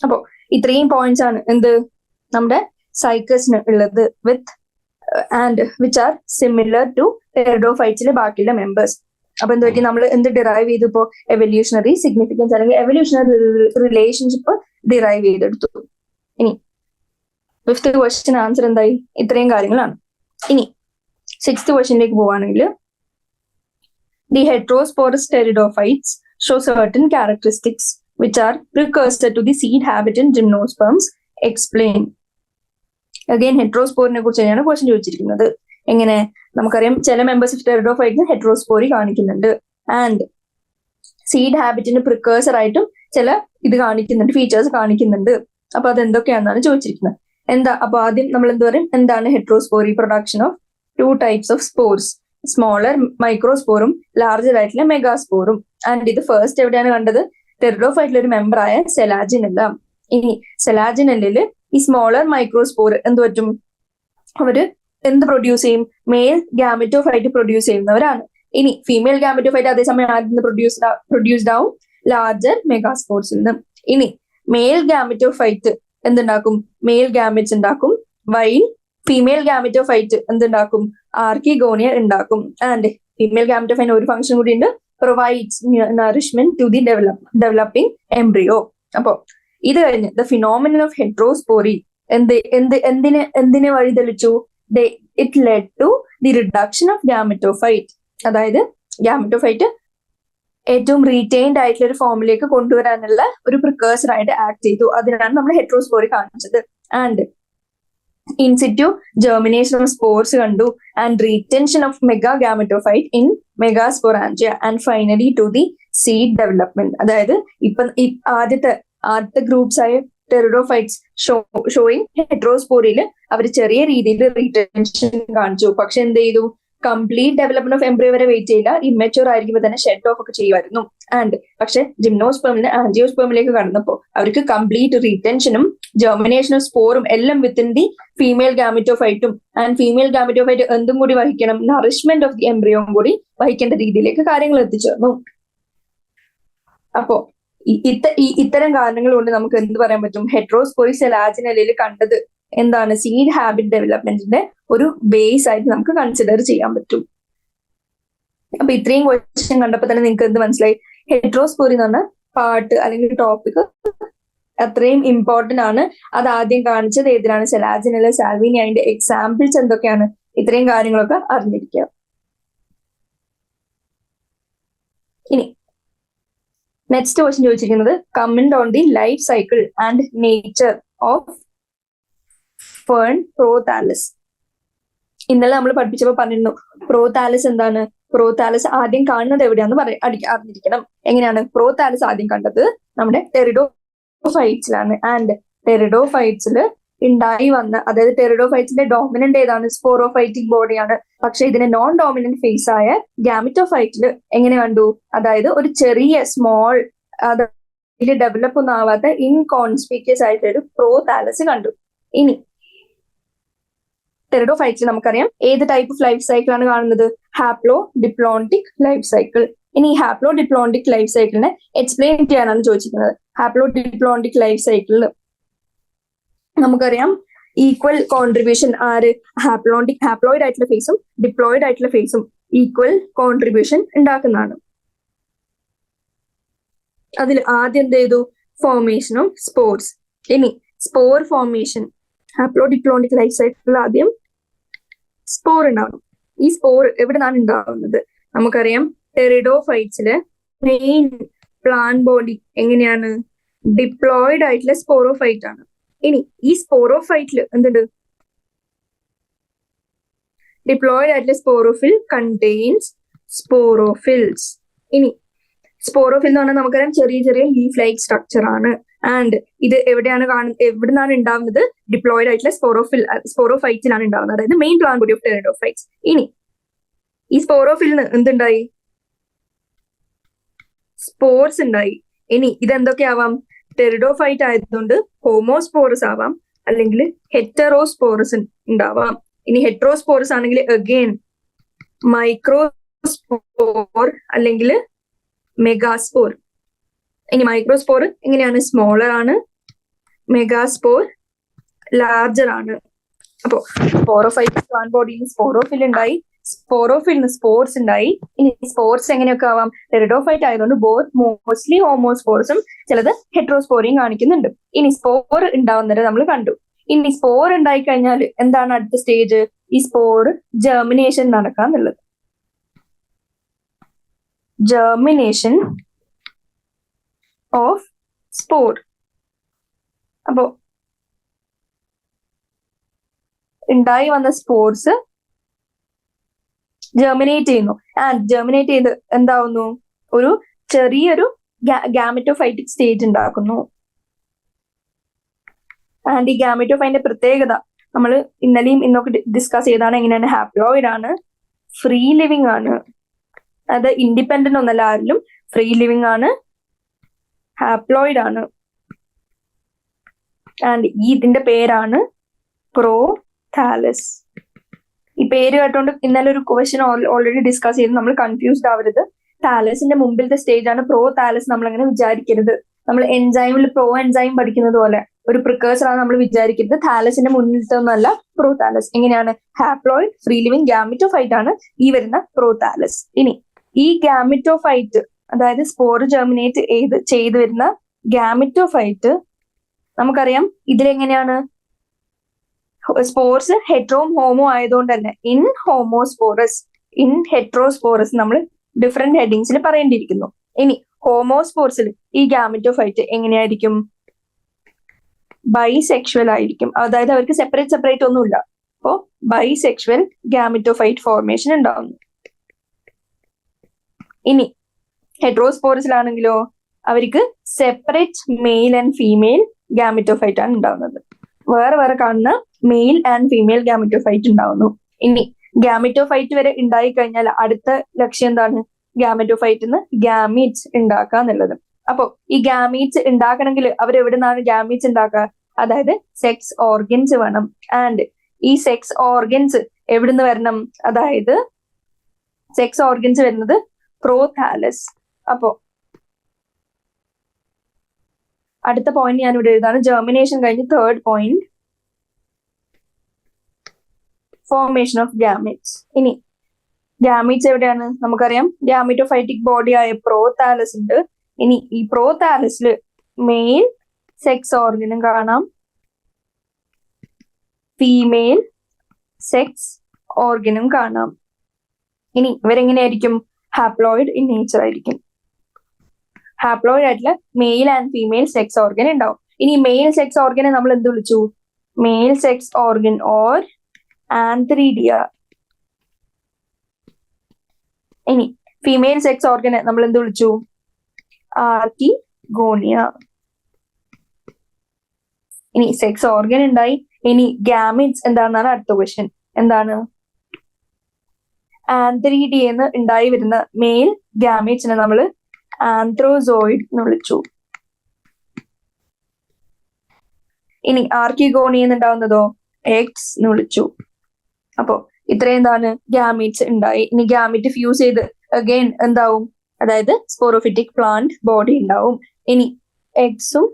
അപ്പോ ഇത്രയും പോയിന്റ്സ് ആണ് എന്ത് നമ്മുടെ സൈക്കസിന് ഉള്ളത്, with and which are similar to ടെറിഡോഫൈറ്റ്സിലെ ബാക്കിയുള്ള മെമ്പേഴ്സ്. അപ്പൊ എന്ത് പറ്റി, നമ്മൾ എന്ത് ഡിറൈവ് ചെയ്തു, ഇപ്പോ എവല്യൂഷണറി സിഗ്നിഫിക്കൻസ് അല്ലെങ്കിൽ എവല്യൂഷണറി റിലേഷൻഷിപ്പ് ഡിറൈവ് ചെയ്തെടുത്തു. ഇനി 5th ക്വസ്റ്റ്യൻ ആൻസർ എന്തായി, ഇത്രയും കാര്യങ്ങളാണ്. ഇനി 6th ക്വസ്റ്റ്യനിലേക്ക് പോവാണെങ്കിൽ, the heterosporous pteridophytes show certain characteristics which are precursor to the seed habitant gymnosperms. Explain. Again heterospore നെ കുറിച്ച് തന്നെയാണ് ക്വസ്റ്റ്യൻ ചോദിച്ചിരിക്കുന്നത്. എങ്ങനെ, നമുക്കറിയാം ചില മെമ്പേഴ്സ് ഓഫ് ടെറിഡോഫൈറ്റ്സ് ഹെറ്ററോസ്പോറി കാണിക്കുന്നുണ്ട്, ആൻഡ് സീഡ് ഹാബിറ്റിന് പ്രിക്കേഴ്സർ ആയിട്ടും ചില ഇത് കാണിക്കുന്നുണ്ട്, ഫീച്ചേഴ്സ് കാണിക്കുന്നുണ്ട്. അപ്പൊ അത് എന്തൊക്കെയാണെന്നാണ് ചോദിച്ചിരിക്കുന്നത്. എന്താ, അപ്പൊ ആദ്യം നമ്മൾ എന്ത് പറയും, എന്താണ് ഹെറ്ററോസ്പോറി? Production of 2 types of spores, smaller മൈക്രോസ്പോറും ലാർജർ ആയിട്ടുള്ള മെഗാസ്പോറും. ആൻഡ് ഇത് ഫസ്റ്റ് എവിടെയാണ് കണ്ടത്, ടെറിഡോഫൈറ്റിലെ ഒരു മെമ്പറായ സെലാജിനെല്ല. ഇനി സെലാജിനെല്ലില് ഈ സ്മോളർ മൈക്രോസ്പോർ എന്ത് പറ്റും, അവര് എന്ത് പ്രൊഡ്യൂസ് ചെയ്യും, മെയിൽ ഗാമറ്റോഫൈറ്റ് പ്രൊഡ്യൂസ് ചെയ്യുന്നവരാണ്. ഇനി ഫീമെയിൽ ഗാമറ്റോഫൈറ്റ് അതേസമയം ആദ്യം പ്രൊഡ്യൂസ്ഡ് ആവും ലാർജർ മെഗാസ്പോർസിൽ നിന്ന്. ഇനി മെയിൽ ഗാമറ്റോഫൈറ്റ് എന്തുണ്ടാക്കും, മെയിൽ ഗാമറ്റ്സ് ഉണ്ടാക്കും, വൈൽ ഫീമെയിൽ ഗാമറ്റോഫൈറ്റ് എന്തുണ്ടാക്കും, ആർക്കിഗോണിയ ഉണ്ടാക്കും. ആൻഡ് ഫീമെയിൽ ഗാമറ്റോഫൈറ്റ് ഒരു ഫംഗ്ഷൻ കൂടി ഉണ്ട്, provides nourishment to the developing embryo. അപ്പോ ഇത് കഴിഞ്ഞ് ദ ഫിനോമിനൻ ഓഫ് ഹെറ്ററോസ്പോറി എന്തിനെ വഴിതെളിച്ചു, it led to the reduction of gametophyte. അതായത് ഗാമറ്റോഫൈറ്റ് ഏറ്റവും റീറ്റെയിൻഡ് ആയിട്ടുള്ള ഒരു ഫോമിലേക്ക് കൊണ്ടുവരാനുള്ള ഒരു പ്രിക്കേഴ്സർ ആയിട്ട് ആക്ട് ചെയ്തു. അതിനാണ് നമ്മൾ ഹെറ്ററോസ്പോറി കാണിച്ചത്. And in situ germination of spores കണ്ടു, and retention of mega gametophyte in megasporangia, and finally to the seed development. അതായത് ഇപ്പൊ ആദ്യത്തെ ഗ്രൂപ്പ്സ് ആയ ടെറിഡോഫൈറ്റ്സ് ഷോയിങ് ഹെറ്ററോസ്പോറിയിൽ അവർ ചെറിയ രീതിയിൽ റീറ്റെൻഷൻ കാണിച്ചു. പക്ഷെ എന്ത് ചെയ്തു, കംപ്ലീറ്റ് ഡെവലപ്മെന്റ് ഓഫ് എംബ്രിയോ വരെ വെയിറ്റ് ചെയ്യില്ല, ഇമ്മച്യൂർ ആയിരിക്കുമ്പോൾ തന്നെ ഷെഡ് ഓഫ് ഒക്കെ ചെയ്യുമായിരുന്നു. ആൻഡ് പക്ഷെ ജിംനോസ്പെർമിന് ആൻജിയോസ്പെർമിലേക്ക് കടന്നപ്പോൾ അവർക്ക് കംപ്ലീറ്റ് റീറ്റെൻഷനും ജെർമിനേഷനും സ്പോറും എല്ലാം വിത്തിൻ ദി ഫീമെയിൽ ഗാമറ്റോഫൈറ്റും, ആൻഡ് ഫീമെയിൽ ഗാമറ്റോഫൈറ്റ് എന്തും കൂടി വഹിക്കണം, നറിഷ്മെന്റ് ഓഫ് ദി എംബ്രിയോയും കൂടി വഹിക്കേണ്ട രീതിയിലേക്ക് കാര്യങ്ങൾ എത്തിച്ചേർന്നു. അപ്പോ ഇത്തരം കാരണങ്ങൾ കൊണ്ട് നമുക്ക് എന്ത് പറയാൻ പറ്റും, ഹെറ്ററോസ്പോറി സെലാജിനെല്ലിൽ കണ്ടത് എന്താണ്, സീഡ് ഹാബിറ്റ് ഡെവലപ്മെന്റിന്റെ ഒരു ബേസ് ആയിട്ട് നമുക്ക് കൺസിഡർ ചെയ്യാൻ പറ്റും. അപ്പൊ ഇത്രയും ക്വസ്റ്റ്യൻ കണ്ടപ്പോൾ തന്നെ നിങ്ങൾക്ക് എന്ത് മനസ്സിലായി, ഹെറ്ററോസ്പോറി എന്ന് പറഞ്ഞ പാർട്ട് അല്ലെങ്കിൽ ടോപ്പിക് അത്രയും ഇമ്പോർട്ടന്റ് ആണ്. അത് ആദ്യം കാണിച്ചത് ഏതിനാണ്, സെലാജിനെല്ല, സാൽവിനി. അതിന്റെ എക്സാമ്പിൾസ് എന്തൊക്കെയാണ്, ഇത്രയും കാര്യങ്ങളൊക്കെ അറിഞ്ഞിരിക്കുക. ഇനി നെക്സ്റ്റ് ക്വസ്റ്റ്യൻ ചോദിച്ചിരിക്കുന്നത്, comment on the life cycle and nature of fern prothallus. ഇന്നലെ നമ്മൾ പഠിപ്പിച്ചപ്പോൾ പറഞ്ഞിരുന്നു പ്രോതാലസ് എന്താണ്. പ്രോതാലസ് ആദ്യം കാണുന്നത് എവിടെയാന്ന് അറിഞ്ഞിരിക്കണം. എങ്ങനെയാണ് പ്രോതാലസ് ആദ്യം കണ്ടത്, നമ്മുടെ ടെറിഡോഫൈറ്റ്സിലാണ്. ആൻഡ് ടെറിഡോഫൈറ്റ്സിൽ ഉണ്ടായി വന്ന, അതായത് ടെറിഡോഫൈറ്റ്സിന്റെ ഡോമിനന്റ് ഏതാണ്, സ്പോറോഫൈറ്റിക് ബോഡിയാണ്. പക്ഷെ ഇതിന്റെ നോൺ ഡോമിനന്റ് ഫേസ് ആയ ഗാമറ്റോഫൈറ്റിൽ എങ്ങനെ കണ്ടു, അതായത് ഒരു ചെറിയ സ്മോൾ, അതിൽ ഡെവലപ്പ് ഒന്നും ആവാത്ത ഇൻകോൺസ്പീഷ്യസ് ആയിട്ടൊരു പ്രോതാലസ് കണ്ടു. ഇനി ടെറിഡോഫൈറ്റ്സിൽ നമുക്കറിയാം ഏത് ടൈപ്പ് ഓഫ് ലൈഫ് സൈക്കിൾ ആണ് കാണുന്നത്, ഹാപ്ലോ ഡിപ്ലോണ്ടിക് ലൈഫ് സൈക്കിൾ. ഇനി ഈ ഹാപ്ലോ ഡിപ്ലോണ്ടിക് ലൈഫ് സൈക്കിളിനെ എക്സ്പ്ലെയിൻ ചെയ്യാനാണ് ചോദിച്ചിരിക്കുന്നത്. ഹാപ്ലോ ഡിപ്ലോണ്ടിക് ലൈഫ് സൈക്കിളിൽ നമുക്കറിയാം ഈക്വൽ കോൺട്രിബ്യൂഷൻ ആര്, ഹാപ്ലോയിഡ് ആയിട്ടുള്ള ഫേസും ഡിപ്ലോയിഡ് ആയിട്ടുള്ള ഫേസും ഈക്വൽ കോൺട്രിബ്യൂഷൻ ഉണ്ടാക്കുന്നതാണ്. അതിൽ ആദ്യം എന്ത് ചെയ്തു, ഫോർമേഷൻ ഓഫ് സ്പോർസ്. ഇനി spore formation, haplo diplontic life സൈക്കിളിൽ ആദ്യം സ്പോർ ഉണ്ടാവണം. ഈ സ്പോർ എവിടെ നിന്നാണ് ഉണ്ടാവുന്നത്, നമുക്കറിയാം ടെറിഡോഫൈറ്റ്സില് മെയിൻ പ്ലാൻ ബോഡി എങ്ങനെയാണ്, ഡിപ്ലോയിഡ് ആയിട്ടുള്ള സ്പോറോഫൈറ്റ് ആണ്. ഇനി ഈ സ്പോറോഫൈറ്റിൽ എന്തുണ്ട്, ഡിപ്ലോയിഡ് ആയിട്ടുള്ള സ്പോറോഫിൽ കണ്ടെയ്ൻസ് സ്പോറോഫിൽസ്. ഇനി സ്പോറോഫിൽ എന്ന് പറഞ്ഞാൽ നമുക്കറിയാം ചെറിയ ചെറിയ ലീഫ് ലൈക്ക് സ്ട്രക്ചർ ആണ്. ആൻഡ് ഇത് എവിടുന്നാണ് ഉണ്ടാവുന്നത്? ഡിപ്ലോയിഡ് ആയിട്ടുള്ള സ്പോറോഫൈറ്റിലാണ് ഉണ്ടാവുന്നത്, അതായത് main plant body of pteridophytes. ഇനി ഈ സ്പോറോഫിലിന് എന്തുണ്ടായി? സ്പോർസ് ഉണ്ടായി. ഇനി ഇതെന്തൊക്കെയാവാം? ടെറിഡോഫൈറ്റ് ആയതുകൊണ്ട് ഹോമോസ്പോറസ് ആവാം, അല്ലെങ്കിൽ ഹെറ്ററോസ്പോറസ് ഉണ്ടാവാം. ഇനി ഹെറ്ററോസ്പോറസ് ആണെങ്കിൽ അഗെയിൻ മൈക്രോസ്പോർ അല്ലെങ്കിൽ മെഗാസ്പോർ. ഇനി മൈക്രോസ്പോർ എങ്ങനെയാണ്? സ്മോളർ ആണ്. മെഗാസ്പോർ ലാർജർ ആണ്. അപ്പോ സ്പോറോഫൈറ്റ് പ്ലാന്റ് ബോഡിയിൽ സ്പോറോഫിൽ ഉണ്ടായി, സ്പോറോഫിലിന് സ്പോർസ് ഉണ്ടായി. ഇനി സ്പോർസ് എങ്ങനെയൊക്കെ ആവാം? ടെറിഡോഫൈറ്റ് ആയതുകൊണ്ട് മോസ്റ്റ്ലി ഹോമോസ്പോർസും ചിലത് ഹെട്രോസ്പോറിയും കാണിക്കുന്നുണ്ട്. ഇനി സ്പോർ ഉണ്ടാവുന്നത് നമ്മൾ കണ്ടു. ഇനി സ്പോർ ഉണ്ടായി കഴിഞ്ഞാൽ എന്താണ് അടുത്ത സ്റ്റേജ്? ഈ സ്പോർ ജെർമിനേഷൻ നടക്കാന്നുള്ളത്. Germination of spore. അപ്പോ ഉണ്ടായി വന്ന സ്പോർസ് ജെർമിനേറ്റ് ചെയ്യുന്നു. ആൻഡ് ജെർമിനേറ്റ് ചെയ്ത് എന്താവുന്നു? ഒരു ചെറിയൊരു ഗാമറ്റോഫൈറ്റിക് സ്റ്റേജ് ഉണ്ടാക്കുന്നു. ആൻഡ് ഈ ഗാമറ്റോഫൈറ്റിന്റെ പ്രത്യേകത നമ്മൾ ഇന്നലെയും ഇന്നൊക്കെ ഡിസ്കസ് ചെയ്താണ്. എങ്ങനെയാണ്? ഹാപ്ലോയിഡ് ആണ്, ഫ്രീ ലിവിങ് ആണ്. അത് ഇൻഡിപെൻഡന്റ് ഒന്നല്ല ആരിലും, ഫ്രീ ലിവിങ് ആണ്, ഹാപ്ലോയിഡ് ആണ്. ആൻഡ് ഇതിന്റെ പേരാണ് പ്രോതാലസ്. ഈ പേര് കേട്ടോണ്ട് ഇന്നലെ ഒരു ക്വസ്റ്റ്യൻ ഓൾറെഡി ഡിസ്കസ് ചെയ്ത് നമ്മൾ കൺഫ്യൂസ്ഡ് ആവരുത്. താലസിന്റെ മുമ്പിലത്തെ സ്റ്റേജ് ആണ് പ്രോ താലസ്. നമ്മൾ അങ്ങനെ വിചാരിക്കരുത്. നമ്മൾ എൻസൈമിൽ പ്രോ എൻസൈം പഠിക്കുന്നത് പോലെ ഒരു പ്രിക്കേഴ്സർ ആണ് നമ്മൾ വിചാരിക്കരുത്. താലസിന്റെ മുന്നിലത്തെ ഒന്നല്ല പ്രോ താലസ്. എങ്ങനെയാണ്? ഹാപ്ലോയിഡ്, ഫ്രീ ലിവിങ്, ഗാമിറ്റോഫൈറ്റ് ആണ് ഈ വരുന്ന പ്രോ താലസ്. ഇനി ഈ ഗാമിറ്റോഫൈറ്റ്, അതായത് സ്പോർ ജെർമിനേറ്റ് ചെയ്ത് വരുന്ന ഗാമിറ്റോഫൈറ്റ് നമുക്കറിയാം ഇതിലെങ്ങനെയാണ്? സ്പോർസ് ഹെറ്ററോം ഹോമോ ആയതുകൊണ്ട് തന്നെ ഇൻ ഹോമോസ്പോറസ്, ഇൻ ഹെറ്ററോസ്പോറസ് നമ്മൾ ഡിഫറെന്റ് ഹെഡിങ്സിൽ പറയേണ്ടിയിരിക്കുന്നു. ഇനി ഹോമോസ്പോർസിൽ ഈ ഗാമിറ്റോഫൈറ്റ് എങ്ങനെയായിരിക്കും? ബൈസെക്ഷുവൽ ആയിരിക്കും. അതായത് അവർക്ക് സെപ്പറേറ്റ് ഒന്നുമില്ല. അപ്പോ ബൈസെക്ഷുവൽ ഗാമിറ്റോഫൈറ്റ് ഫോർമേഷൻ ഉണ്ടാവുന്നു. ഇനി ഹെറ്ററോസ്പോറസിലാണെങ്കിലോ അവർക്ക് separate mail and female gametophyte ആണ് ഉണ്ടാവുന്നത്. വേറെ കാണുന്ന മെയിൽ ആൻഡ് ഫീമെയിൽ ഗാമിറ്റോഫൈറ്റ് ഉണ്ടാവുന്നു. ഇനി ഗാമിറ്റോഫൈറ്റ് വരെ ഉണ്ടായി കഴിഞ്ഞാൽ അടുത്ത ലക്ഷ്യം എന്താണ്? ഗാമിറ്റോഫൈറ്റിന്ന് ഗാമീറ്റ്സ് ഉണ്ടാക്കുക എന്നുള്ളത്. അപ്പൊ ഈ ഗാമീറ്റ്സ് ഉണ്ടാക്കണമെങ്കിൽ അവരെവിടെ നിന്നാണ് ഗാമീറ്റ്സ് ഉണ്ടാക്കുക? അതായത് സെക്സ് ഓർഗൻസ് വേണം. ആൻഡ് ഈ സെക്സ് ഓർഗൻസ് എവിടുന്ന് വരണം? അതായത് സെക്സ് ഓർഗൻസ് വരുന്നത് പ്രോതാലസ്. അപ്പോ അടുത്ത പോയിന്റ് ഞാൻ ഇവിടെ എഴുതാണ്. ജെർമിനേഷൻ കഴിഞ്ഞ് third point formation of gametes. ഇനി ഗാമീറ്റ്സ് എവിടെയാണ്? നമുക്കറിയാം ഗാമിറ്റോഫൈറ്റിക് ബോഡി ആയ പ്രോതാലസ് ഉണ്ട്. ഇനി ഈ പ്രോതാലസില് മെയിൽ സെക്സ് ഓർഗനും കാണാം, ഫീമെയിൽ സെക്സ് ഓർഗനും കാണാം. ഇനി ഇവരെങ്ങനെയായിരിക്കും? ഹാപ്ലോയിഡ് ഇൻ നേച്ചർ ആയിരിക്കും. ഹാപ്ലോയിഡ് ആയിട്ടുള്ള male and female sex organ ഉണ്ടാവും. ഇനി മെയിൽ സെക്സ് ഓർഗനെ നമ്മൾ എന്ത് വിളിച്ചു? Male sex organ or antheridia. ഇനി ഫീമെയിൽ സെക്സ് ഓർഗനെ നമ്മൾ എന്ത് വിളിച്ചു? ആർക്കിഗോണിയ. ഇനി സെക്സ് ഓർഗൻ ഉണ്ടായി. ഇനി ഗാമിറ്റ്സ് എന്താണെന്നാണ് അടുത്ത ക്വസ്റ്റ്യൻ. എന്താണ്? ആന്ത്രീഡിയെന്ന് ഉണ്ടായി വരുന്ന മെയിൽ ഗാമിറ്റ്സിനെ നമ്മൾ ആന്ത്രോസോയിഡ് എന്ന് വിളിച്ചു. ഇനി ആർക്കിഗോണിയെന്ന് ഉണ്ടാവുന്നതോ എക്സ് എന്ന് വിളിച്ചു. അപ്പോ ഇത്രയും എന്താണ്? ഗാമീറ്റ്സ് ഉണ്ടായി. ഇനി ഗാമീറ്റ് ഫ്യൂസ് ചെയ്ത് അഗെയിൻ എന്താവും? അതായത് സ്പോറോഫിറ്റിക് പ്ലാന്റ് ബോഡി ഉണ്ടാവും. ഇനി എക്സും,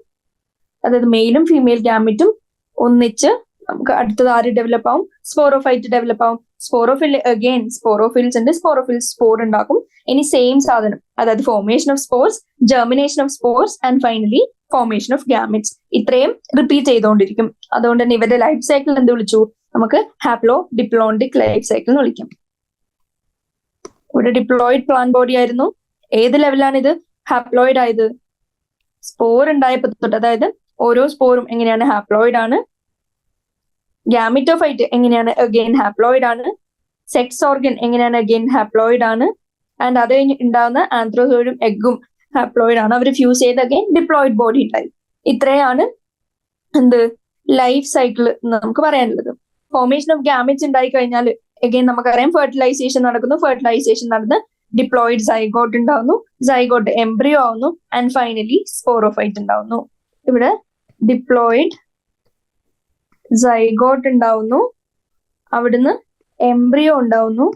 അതായത് മെയിലും ഫീമെയിൽ ഗാമീറ്റും ഒന്നിച്ച് നമുക്ക് അടുത്തത് ആര് ഡെവലപ്പ് ആവും? സ്പോറോഫൈറ്റ് ഡെവലപ്പ് ആവും. സ്പോറോഫിൽ അഗെയിൻ സ്പോറോഫിൽസ് ഉണ്ട്, സ്പോറോഫിൽസ് സ്പോർ ഉണ്ടാക്കും. ഇനി സെയിം സാധനം, അതായത് formation of spores, germination of spores and finally formation of gametes. ഇത്രയും റിപ്പീറ്റ് ചെയ്തുകൊണ്ടിരിക്കും. അതുകൊണ്ട് തന്നെ ഇവരുടെ ലൈഫ് സൈക്കിൾ എന്ത് വിളിച്ചു? നമുക്ക് ഹാപ്ലോ ഡിപ്ലോയിഡിക് ലൈഫ് സൈക്കിൾ എന്ന് വിളിക്കാം. ഇവിടെ ഡിപ്ലോയിഡ് പ്ലാന്റ് ബോഡി ആയിരുന്നു. ഏത് ലെവലാണ് ഇത് ഹാപ്ലോയിഡ് ആയത്? സ്പോർ ഉണ്ടായപ്പോ തൊട്ട്, അതായത് ഓരോ സ്പോറും എങ്ങനെയാണ്? ഹാപ്ലോയിഡ് ആണ്. ഗാമിറ്റോഫൈറ്റ് എങ്ങനെയാണ്? അഗെയിൻ ഹാപ്ലോയിഡ് ആണ്. സെക്സ് ഓർഗൻ എങ്ങനെയാണ്? അഗെയിൻ ഹാപ്ലോയിഡ് ആണ്. ആൻഡ് അത് കഴിഞ്ഞ് ഉണ്ടാവുന്ന ആന്ത്രോസോയിഡും എഗ്ഗും ഹാപ്ലോയിഡ് ആണ്. അവർ ഫ്യൂസ് ചെയ്ത് അഗെയിൻ ഡിപ്ലോയിഡ് ബോഡി ഉണ്ടായി. ഇത്രയാണ് എന്ത് ലൈഫ് സൈക്കിൾ എന്ന് നമുക്ക് പറയാനുള്ളത്. ഫോർമേഷൻ ഓഫ് ഗാമറ്റ്സ് ഉണ്ടായി കഴിഞ്ഞാൽ അഗൈൻ നമുക്കറിയാം ഫെർട്ടിലൈസേഷൻ നടക്കുന്നു. ഫെർട്ടിലൈസേഷൻ നടന്ന് ഡിപ്ലോയിഡ് സൈഗോട്ട് ഉണ്ടാവുന്നു. സൈഗോട്ട് എംബ്രിയോ ആവുന്നു. ആൻഡ് ഫൈനലി സ്പോറോഫൈറ്റ് ഉണ്ടാവുന്നു. ഇവിടെ ഡിപ്ലോയിഡ് സൈഗോട്ട് ഉണ്ടാവുന്നു, അവിടുന്ന് എംബ്രിയോ ഉണ്ടാവുന്നു,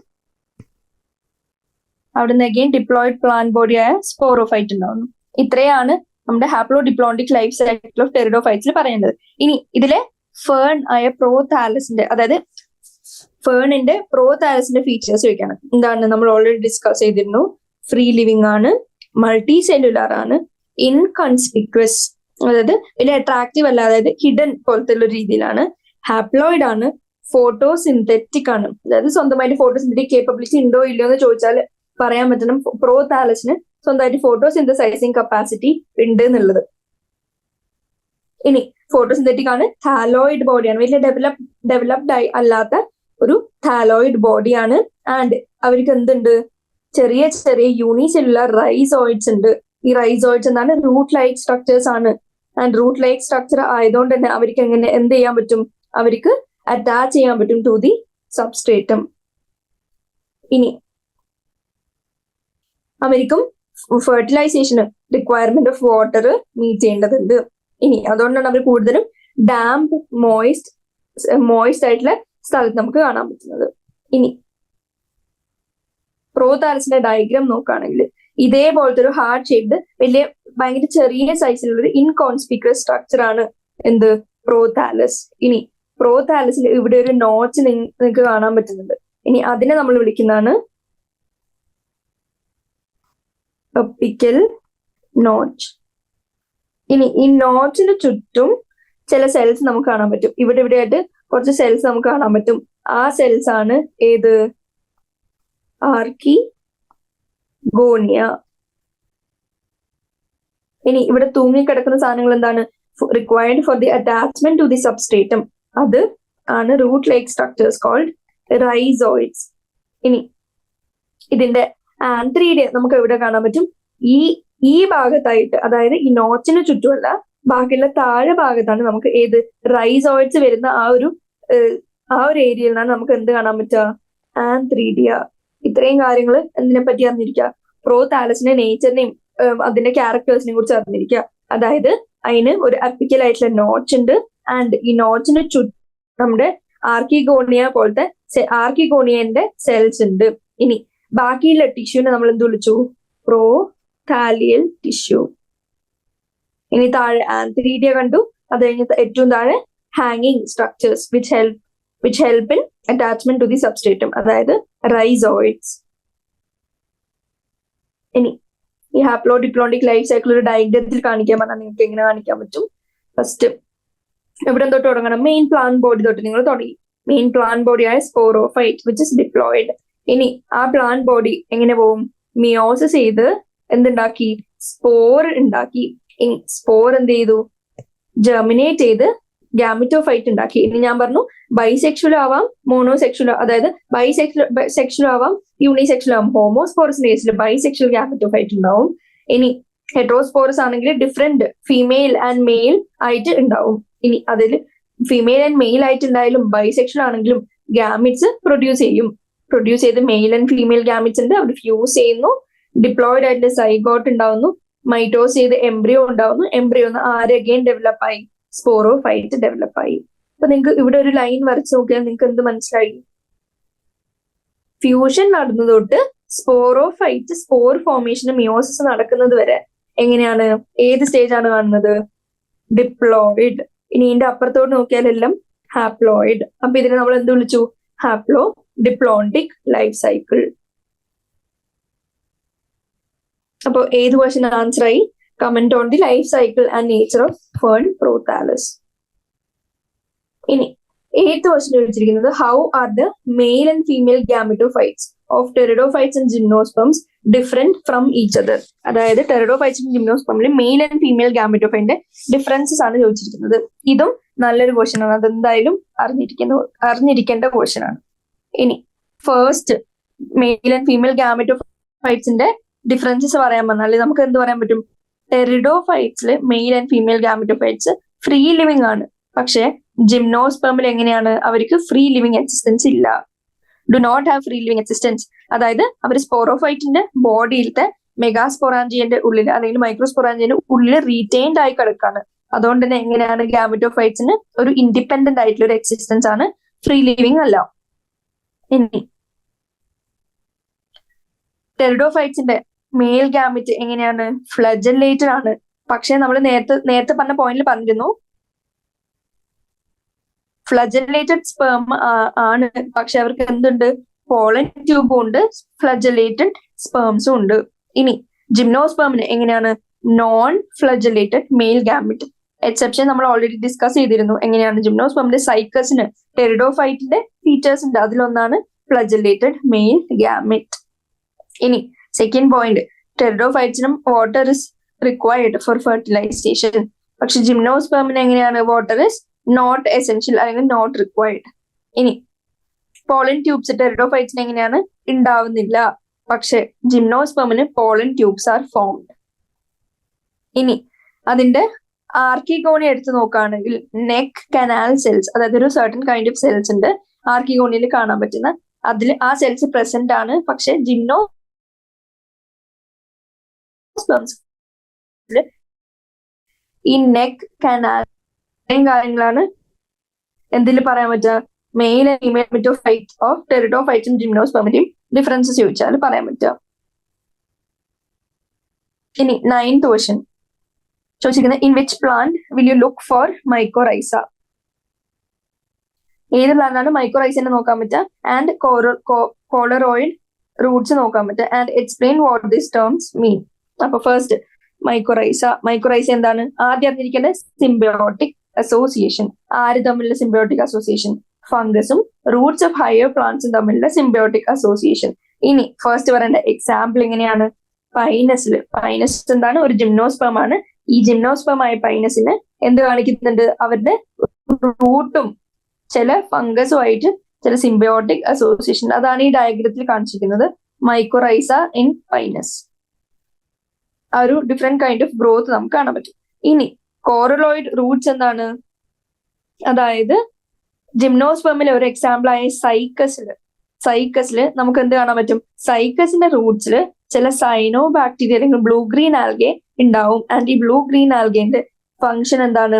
അവിടുന്ന് അഗെയിൻ ഡിപ്ലോയിഡ് പ്ലാന്റ് ബോഡി ആയ സ്പോറോഫൈറ്റ് ഉണ്ടാവുന്നു. ഇത്രയാണ് നമ്മുടെ haplo diplontic life cycle of ടെറിഡോഫൈറ്റ്സിൽ പറയേണ്ടത്. ഇനി ഇതിലെ ഫേൺ ആയ പ്രോതാലസിന്റെ, അതായത് ഫേണിന്റെ പ്രോതാലസിന്റെ ഫീച്ചേഴ്സ് ചോദിക്കണം. എന്താണ് നമ്മൾ ഓൾറെഡി ഡിസ്കസ് ചെയ്തിരുന്നു. ഫ്രീ ലിവിംഗ് ആണ്, മൾട്ടി സെല്ലുലാർ ആണ്, ഇൻകൺസ്പിക്വസ്, അതായത് വലിയ അട്രാക്റ്റീവ് അല്ല, അതായത് ഹിഡൻ പോലത്തെ ഉള്ള രീതിയിലാണ്, ഹാപ്ലോയിഡ് ആണ്, ഫോട്ടോസിന്തറ്റിക് ആണ്, അതായത് സ്വന്തമായിട്ട് ഫോട്ടോസിന്തറ്റിക് കേപ്പബിലിറ്റി ഉണ്ടോ ഇല്ലയോ എന്ന് ചോദിച്ചാൽ പറയാൻ പറ്റണം പ്രോതാലസിന് സ്വന്തമായിട്ട് ഫോട്ടോസിന്തസൈസിങ് കപ്പാസിറ്റി ഉണ്ട് എന്നുള്ളത്. ഇനി ഫോട്ടോസിന്തറ്റിക് ആണ്, താലോയിഡ് ബോഡിയാണ്, വലിയ ഡെവലപ്ഡ് ആയി അല്ലാത്ത ഒരു താലോയിഡ് ബോഡിയാണ്. ആൻഡ് അവർക്ക് എന്തുണ്ട്, ചെറിയ ചെറിയ യൂണിസെല്ലുലാർ റൈസോയിഡ്സ് ഉണ്ട്. ഈ റൈസോയിഡ്സ് എന്താണ്, റൂട്ട് ലൈക്ക് സ്ട്രക്ചേഴ്സ് ആണ്. ആൻഡ് റൂട്ട് ലൈക്ക് സ്ട്രക്ചർ ആയതുകൊണ്ട് തന്നെ അവർക്ക് എങ്ങനെ എന്ത് ചെയ്യാൻ പറ്റും, അവർക്ക് അറ്റാച്ച് ചെയ്യാൻ പറ്റും ടു ദി സബ്സ്ട്രേറ്റം. ഇനി അവർക്കും ഫെർട്ടിലൈസേഷന് റിക്വയർമെന്റ് ഓഫ് വാട്ടർ മീറ്റ് ചെയ്യേണ്ടതുണ്ട്. ഇനി അതുകൊണ്ടാണ് അവർ കൂടുതലും ഡാംപ് മോയിസ്റ്റ് ആയിട്ടുള്ള സ്ഥലത്ത് നമുക്ക് കാണാൻ പറ്റുന്നത്. ഇനി പ്രോതാലസിന്റെ ഡയഗ്രാം നോക്കുകയാണെങ്കിൽ ഇതേപോലത്തെ ഒരു ഹാർട്ട് ഷേപ്ഡ് വലിയ ഭയങ്കര ചെറിയ സൈസിലുള്ള ഒരു ഇൻകോൺസ്പിക്വസ് സ്ട്രക്ചർ ആണ് എന്ത്, പ്രോതാലസ്. ഇനി പ്രോതാലസിൽ ഇവിടെ ഒരു നോച്ച് നിങ്ങൾക്ക് കാണാൻ പറ്റുന്നുണ്ട്. ഇനി അതിനെ നമ്മൾ വിളിക്കുന്നതാണ് അപ്പിക്കൽ നോച്ച്. ഇനി ഈ നോച്ചിന് ചുറ്റും ചില സെൽസ് നമുക്ക് കാണാൻ പറ്റും. ഇവിടെ ആയിട്ട് കുറച്ച് സെൽസ് നമുക്ക് കാണാൻ പറ്റും. ആ സെൽസ് ആണ് ഏത്, ആർക്കിഗോണിയ. ഇനി ഇവിടെ തൂങ്ങിക്കിടക്കുന്ന സാധനങ്ങൾ എന്താണ്, required for the attachment to the substratum. അത് ആണ് root like structures called rhizoids. ഇനി ഇതിന്റെ ആന്ത്രീഡിയ നമുക്ക് എവിടെ കാണാൻ പറ്റും, ഈ ഭാഗത്തായിട്ട്, അതായത് ഈ നോച്ചിന് ചുറ്റുമല്ല, ബാക്കിയുള്ള താഴെ ഭാഗത്താണ് നമുക്ക് ഏത് റൈസോയിഡ്സ് വരുന്ന ആ ഒരു ഏരിയയിൽ നിന്നാണ് നമുക്ക് എന്ത് കാണാൻ പറ്റുക, ആന്ത്രീഡിയ. ഇത്രയും കാര്യങ്ങൾ എന്തിനെ പറ്റി അറിഞ്ഞിരിക്കുക, പ്രോതാലസിന്റെ നേച്ചറിനെയും അതിന്റെ ക്യാരക്ടേഴ്സിനെ കുറിച്ച് അറിഞ്ഞിരിക്കുക. അതായത് അതിന് ഒരു അപ്പിക്കൽ ആയിട്ടുള്ള നോച്ച് ഉണ്ട്. ആൻഡ് ഈ നോച്ചിന് ചുറ്റും നമ്മുടെ ആർക്കിഗോണിയ പോലത്തെ ആർക്കിഗോണിയന്റെ സെൽസ് ഉണ്ട്. ഇനി ബാക്കിയുള്ള ടിഷ്യൂനെ നമ്മൾ എന്ത് വിളിച്ചു, പ്രോതാലിയൽ ടിഷ്യൂ. ഇനി താഴെ ആന്ത്രീഡിയ കണ്ടു. അത് കഴിഞ്ഞ് ഏറ്റവും താഴെ ഹാങ്ങിങ് structures which help in attachment to the substratum, അതായത് റൈസോയിഡ്സ്. ഇനി ഈ ഹാപ്ലോ ഡിപ്ലോണ്ടിക് ലൈഫ് സൈക്കിൾ ഒരു ഡയഗ്രത്തിൽ കാണിക്കാൻ പറഞ്ഞാൽ നിങ്ങൾക്ക് എങ്ങനെ കാണിക്കാൻ പറ്റും, ഫസ്റ്റ് എവിടെ തൊട്ട് തുടങ്ങണം, മെയിൻ പ്ലാന്റ് ബോഡി തൊട്ട് നിങ്ങൾ തുടങ്ങി. മെയിൻ പ്ലാന്റ് ബോഡി ആയ സ്പോറോഫൈറ്റ് വിച്ച് ഇസ് ഡിപ്ലോയിഡ്. ഇനി ആ പ്ലാന്റ് ബോഡി എങ്ങനെ പോകും, മിയോസിസ് ചെയ്ത് എന്തുണ്ടാക്കി, സ്പോർ ഉണ്ടാക്കി. ഇനി സ്പോർ എന്ത് ചെയ്തു, ജെർമിനേറ്റ് ചെയ്ത് ഗാമിറ്റോഫൈറ്റ് ഉണ്ടാക്കി. ഇനി ഞാൻ പറഞ്ഞു ബൈസെക്ഷൽ ആവാം, മോണോസെക്ഷൽ, അതായത് ബൈസെക്ഷൽ ആവാം, യൂണിസെക്ഷൽ ആവാം. ഹോമോസ്പോറസിന്റെ കേസിൽ ബൈസെക്ഷൽ ഗാമിറ്റോഫൈറ്റ് ഉണ്ടാവും. ഇനി ഹെറ്ററോസ്പോറസ് ആണെങ്കിൽ ഡിഫറെന്റ് ഫീമെയിൽ ആൻഡ് മെയിൽ ആയിട്ട് ഉണ്ടാവും. ഇനി അതിൽ ഫീമെയിൽ ആൻഡ് മെയിൽ ആയിട്ട് ഉണ്ടായാലും ബൈസെക്ഷൽ ആണെങ്കിലും ഗാമിറ്റ്സ് പ്രൊഡ്യൂസ് ചെയ്ത് മെയിൽ ആൻഡ് ഫീമെയിൽ ഗാമിറ്റ്സ് ഉണ്ട്, അവർ ഫ്യൂസ് ചെയ്യുന്നു, ഡിപ്ലോയിഡ് ആയിട്ട് സൈഗോട്ട് ഉണ്ടാവുന്നു, മൈറ്റോസ് ചെയ്ത് എംബ്രിയോ ഉണ്ടാവുന്നു, എംബ്രിയോ ആര് അഗെയിൻ ഡെവലപ്പ് ആയി, സ്പോറോഫൈറ്റ് ഡെവലപ്പ് ആയി. അപ്പൊ നിങ്ങൾക്ക് ഇവിടെ ഒരു ലൈൻ വരച്ച് നോക്കിയാൽ നിങ്ങൾക്ക് എന്ത് മനസ്സിലായി, ഫ്യൂഷൻ നടന്നു തൊട്ട് സ്പോറോഫൈറ്റ് സ്പോർ ഫോർമേഷന് മിയോസിസ് നടക്കുന്നത് വരെ എങ്ങനെയാണ്, ഏത് സ്റ്റേജ് ആണ് കാണുന്നത്, ഡിപ്ലോയിഡ്. ഇനി ഇതിന്റെ അപ്പുറത്തോട്ട് നോക്കിയാൽ എല്ലാം ഹാപ്ലോയിഡ്. അപ്പൊ ഇതിനെ നമ്മൾ എന്ത് വിളിച്ചു, ഹാപ്ലോ ഡിപ്ലോണ്ടിക് ലൈഫ് സൈക്കിൾ. അപ്പൊ ഏത് ക്വസ്റ്റ്യൻ ആൻസർ ആയി, comment on the life cycle and nature of fern prothallus. ഇനി എയ്ത്ത് ക്വസ്റ്റ്യൻ ചോദിച്ചിരിക്കുന്നത്, how are the male and female gametophytes of pteridophytes and gymnosperms different from each other. അതായത് pteridophytes and ജിംനോസ്പെമിൽ male and female ഗാമിറ്റോഫൈറ്റിന്റെ differences ആണ് ചോദിച്ചിരിക്കുന്നത്. ഇതും നല്ലൊരു question ആണ്, അതെന്തായാലും അറിഞ്ഞിരിക്കേണ്ട ക്വസ്റ്റ്യൻ ആണ്. ഇനി ഫസ്റ്റ് മെയിൽ ആൻഡ് ഫീമെയിൽ ഗാമിറ്റോഫൈറ്റ്സിന്റെ ഡിഫറൻസസ് പറയാൻ വന്നാൽ നമുക്ക് എന്ത് പറയാൻ പറ്റും, ടെറിഡോഫൈറ്റ്സിൽ male and female gametophytes free living ആണ്. പക്ഷെ ജിംനോസ്പെർമിൽ എങ്ങനെയാണ്? അവർക്ക് ഫ്രീ ലിവിങ് എക്സിസ്റ്റൻസ് ഇല്ല. Do not have free living existence. അതായത് അവർ സ്പോറോഫൈറ്റിന്റെ ബോഡിയിലത്തെ മെഗാസ്പൊറാഞ്ചിയന്റെ ഉള്ളിൽ അല്ലെങ്കിൽ മൈക്രോസ്പൊറാഞ്ചിയന്റെ ഉള്ളിൽ റീറ്റെയിൻഡ് ആയി കിടക്കാണ്. അതുകൊണ്ട് തന്നെ എങ്ങനെയാണ് ഗാമറ്റോഫൈറ്റ്സിന് ഒരു ഇൻഡിപെൻഡന്റ് ആയിട്ടുള്ള ഒരു എക്സിസ്റ്റൻസ് ആണ്, ഫ്രീ ലിവിങ് അല്ല. ഇനി ടെറിഡോഫൈറ്റ്സിന്റെ മെയിൽ ഗാമറ്റ് എങ്ങനെയാണ്? ഫ്ലജല്ലേറ്റഡ് ആണ്. പക്ഷെ നമ്മൾ നേരത്തെ പറഞ്ഞ പോയിന്റിൽ പറഞ്ഞിരുന്നു ഫ്ലജല്ലേറ്റഡ് സ്പേം ആണ്, പക്ഷെ അവർക്ക് എന്തുണ്ട്? പോളൻ ട്യൂബും ഉണ്ട്, ഫ്ലജല്ലേറ്റഡ് സ്പേംസും ഉണ്ട്. ഇനി ജിംനോസ്പേമിന് എങ്ങനെയാണ്? Non flagellated male gamete. Exception നമ്മൾ ഓൾറെഡി ഡിസ്കസ് ചെയ്തിരുന്നു. എങ്ങനെയാണ്? ജിംനോസ്പേമിന്റെ സൈക്കസിന് ടെറിഡോഫൈറ്റിന്റെ ഫീച്ചേഴ്സ് ഉണ്ട്, അതിലൊന്നാണ് ഫ്ലജല്ലേറ്റഡ് മെയിൽ ഗാമറ്റ്. ഇനി സെക്കൻഡ് പോയിന്റ്, ടെറിഡോഫൈറ്റ്സിനും water is required for fertilization. പക്ഷെ ജിംനോസ്പേമിന് എങ്ങനെയാണ്? വാട്ടർ ഇസ് നോട്ട് എസെൻഷ്യൽ അല്ലെങ്കിൽ നോട്ട് റിക്വയർഡ്. ഇനി പോളൻ ട്യൂബ്സ് ടെറിഡോഫൈറ്റ്സിന് എങ്ങനെയാണ്? ഉണ്ടാവുന്നില്ല. പക്ഷെ ജിംനോസ്പേമിന് പോളൻ ട്യൂബ്സ് ആർ ഫോംഡ്. ഇനി അതിന്റെ ആർക്കിഗോണി എടുത്ത് നോക്കുകയാണെങ്കിൽ നെക്ക് കനാൽ സെൽസ്, അതായത് ഒരു സർട്ടൻ കൈൻഡ് ഓഫ് സെൽസ് ഉണ്ട് ആർക്കിഗോണിയിൽ കാണാൻ പറ്റുന്ന, അതിൽ ആ സെൽസ് പ്രസന്റ് ആണ്. പക്ഷെ ഈ നെക്ക് കനാൽ കാര്യങ്ങളാണ് എന്തിൽ പറയാൻ പറ്റുക? Male and female gametophyte of ടെറിഡോഫൈറ്റും ജിംനോസ്പെർമിന്റെയും ഡിഫറൻസസ് ചോദിച്ചാൽ പറയാൻ പറ്റുക. ഇനി 9th ക്വസ്റ്റ്യൻ ചോദിച്ചിരിക്കുന്നത്, in which plant will you look for mycorrhiza? ഏത് പ്ലാന്റാണ് മൈക്കോറൈസിനെ നോക്കാൻ പറ്റുക? ആൻഡ് കോളറോയിഡ് റൂട്ട്സ് നോക്കാൻ പറ്റുക. And explain what these terms mean. അപ്പൊ ഫസ്റ്റ് മൈക്കോറൈസ എന്താണ്? ആദ്യം അറിഞ്ഞിരിക്കേണ്ടത് സിംബയോട്ടിക് അസോസിയേഷൻ. ആര് തമ്മിലുള്ള സിംബയോട്ടിക് അസോസിയേഷൻ? ഫംഗസും റൂട്ട്സ് ഓഫ് ഹയർ പ്ലാന്റ്സും തമ്മിലുള്ള സിംബയോട്ടിക് അസോസിയേഷൻ. ഇനി ഫസ്റ്റ് പറയേണ്ട എക്സാമ്പിൾ എങ്ങനെയാണ്? പൈനസ് എന്താണ്? ഒരു ജിംനോസ്പേം ആണ്. ഈ ജിംനോസ്പേം ആയ പൈനസിന് എന്ത് കാണിക്കുന്നുണ്ട്? അവരുടെ റൂട്ടും ചില ഫംഗസുമായിട്ട് ചില സിംബയോട്ടിക് അസോസിയേഷൻ. അതാണ് ഈ ഡയഗ്രത്തിൽ കാണിച്ചിരിക്കുന്നത്. Mycorrhiza in Pinus. ആ ഒരു ഡിഫറെന്റ് കൈൻഡ് ഓഫ് ഗ്രോത്ത് നമുക്ക് കാണാൻ പറ്റും. ഇനി കോറലോയിഡ് റൂട്ട്സ് എന്താണ്? അതായത് ജിംനോസ്പെർമിലെ ഒരു എക്സാമ്പിൾ ആയ സൈക്കസില് നമുക്ക് എന്ത് കാണാൻ പറ്റും? സൈക്കസിന്റെ റൂട്ട്സിൽ ചില സൈനോ ബാക്ടീരിയ അല്ലെങ്കിൽ ബ്ലൂ ഗ്രീൻ ആൽഗെ ഉണ്ടാവും. ആൻഡ് ഈ ബ്ലൂ ഗ്രീൻ ആൽഗേന്റെ ഫംഗ്ഷൻ എന്താണ്?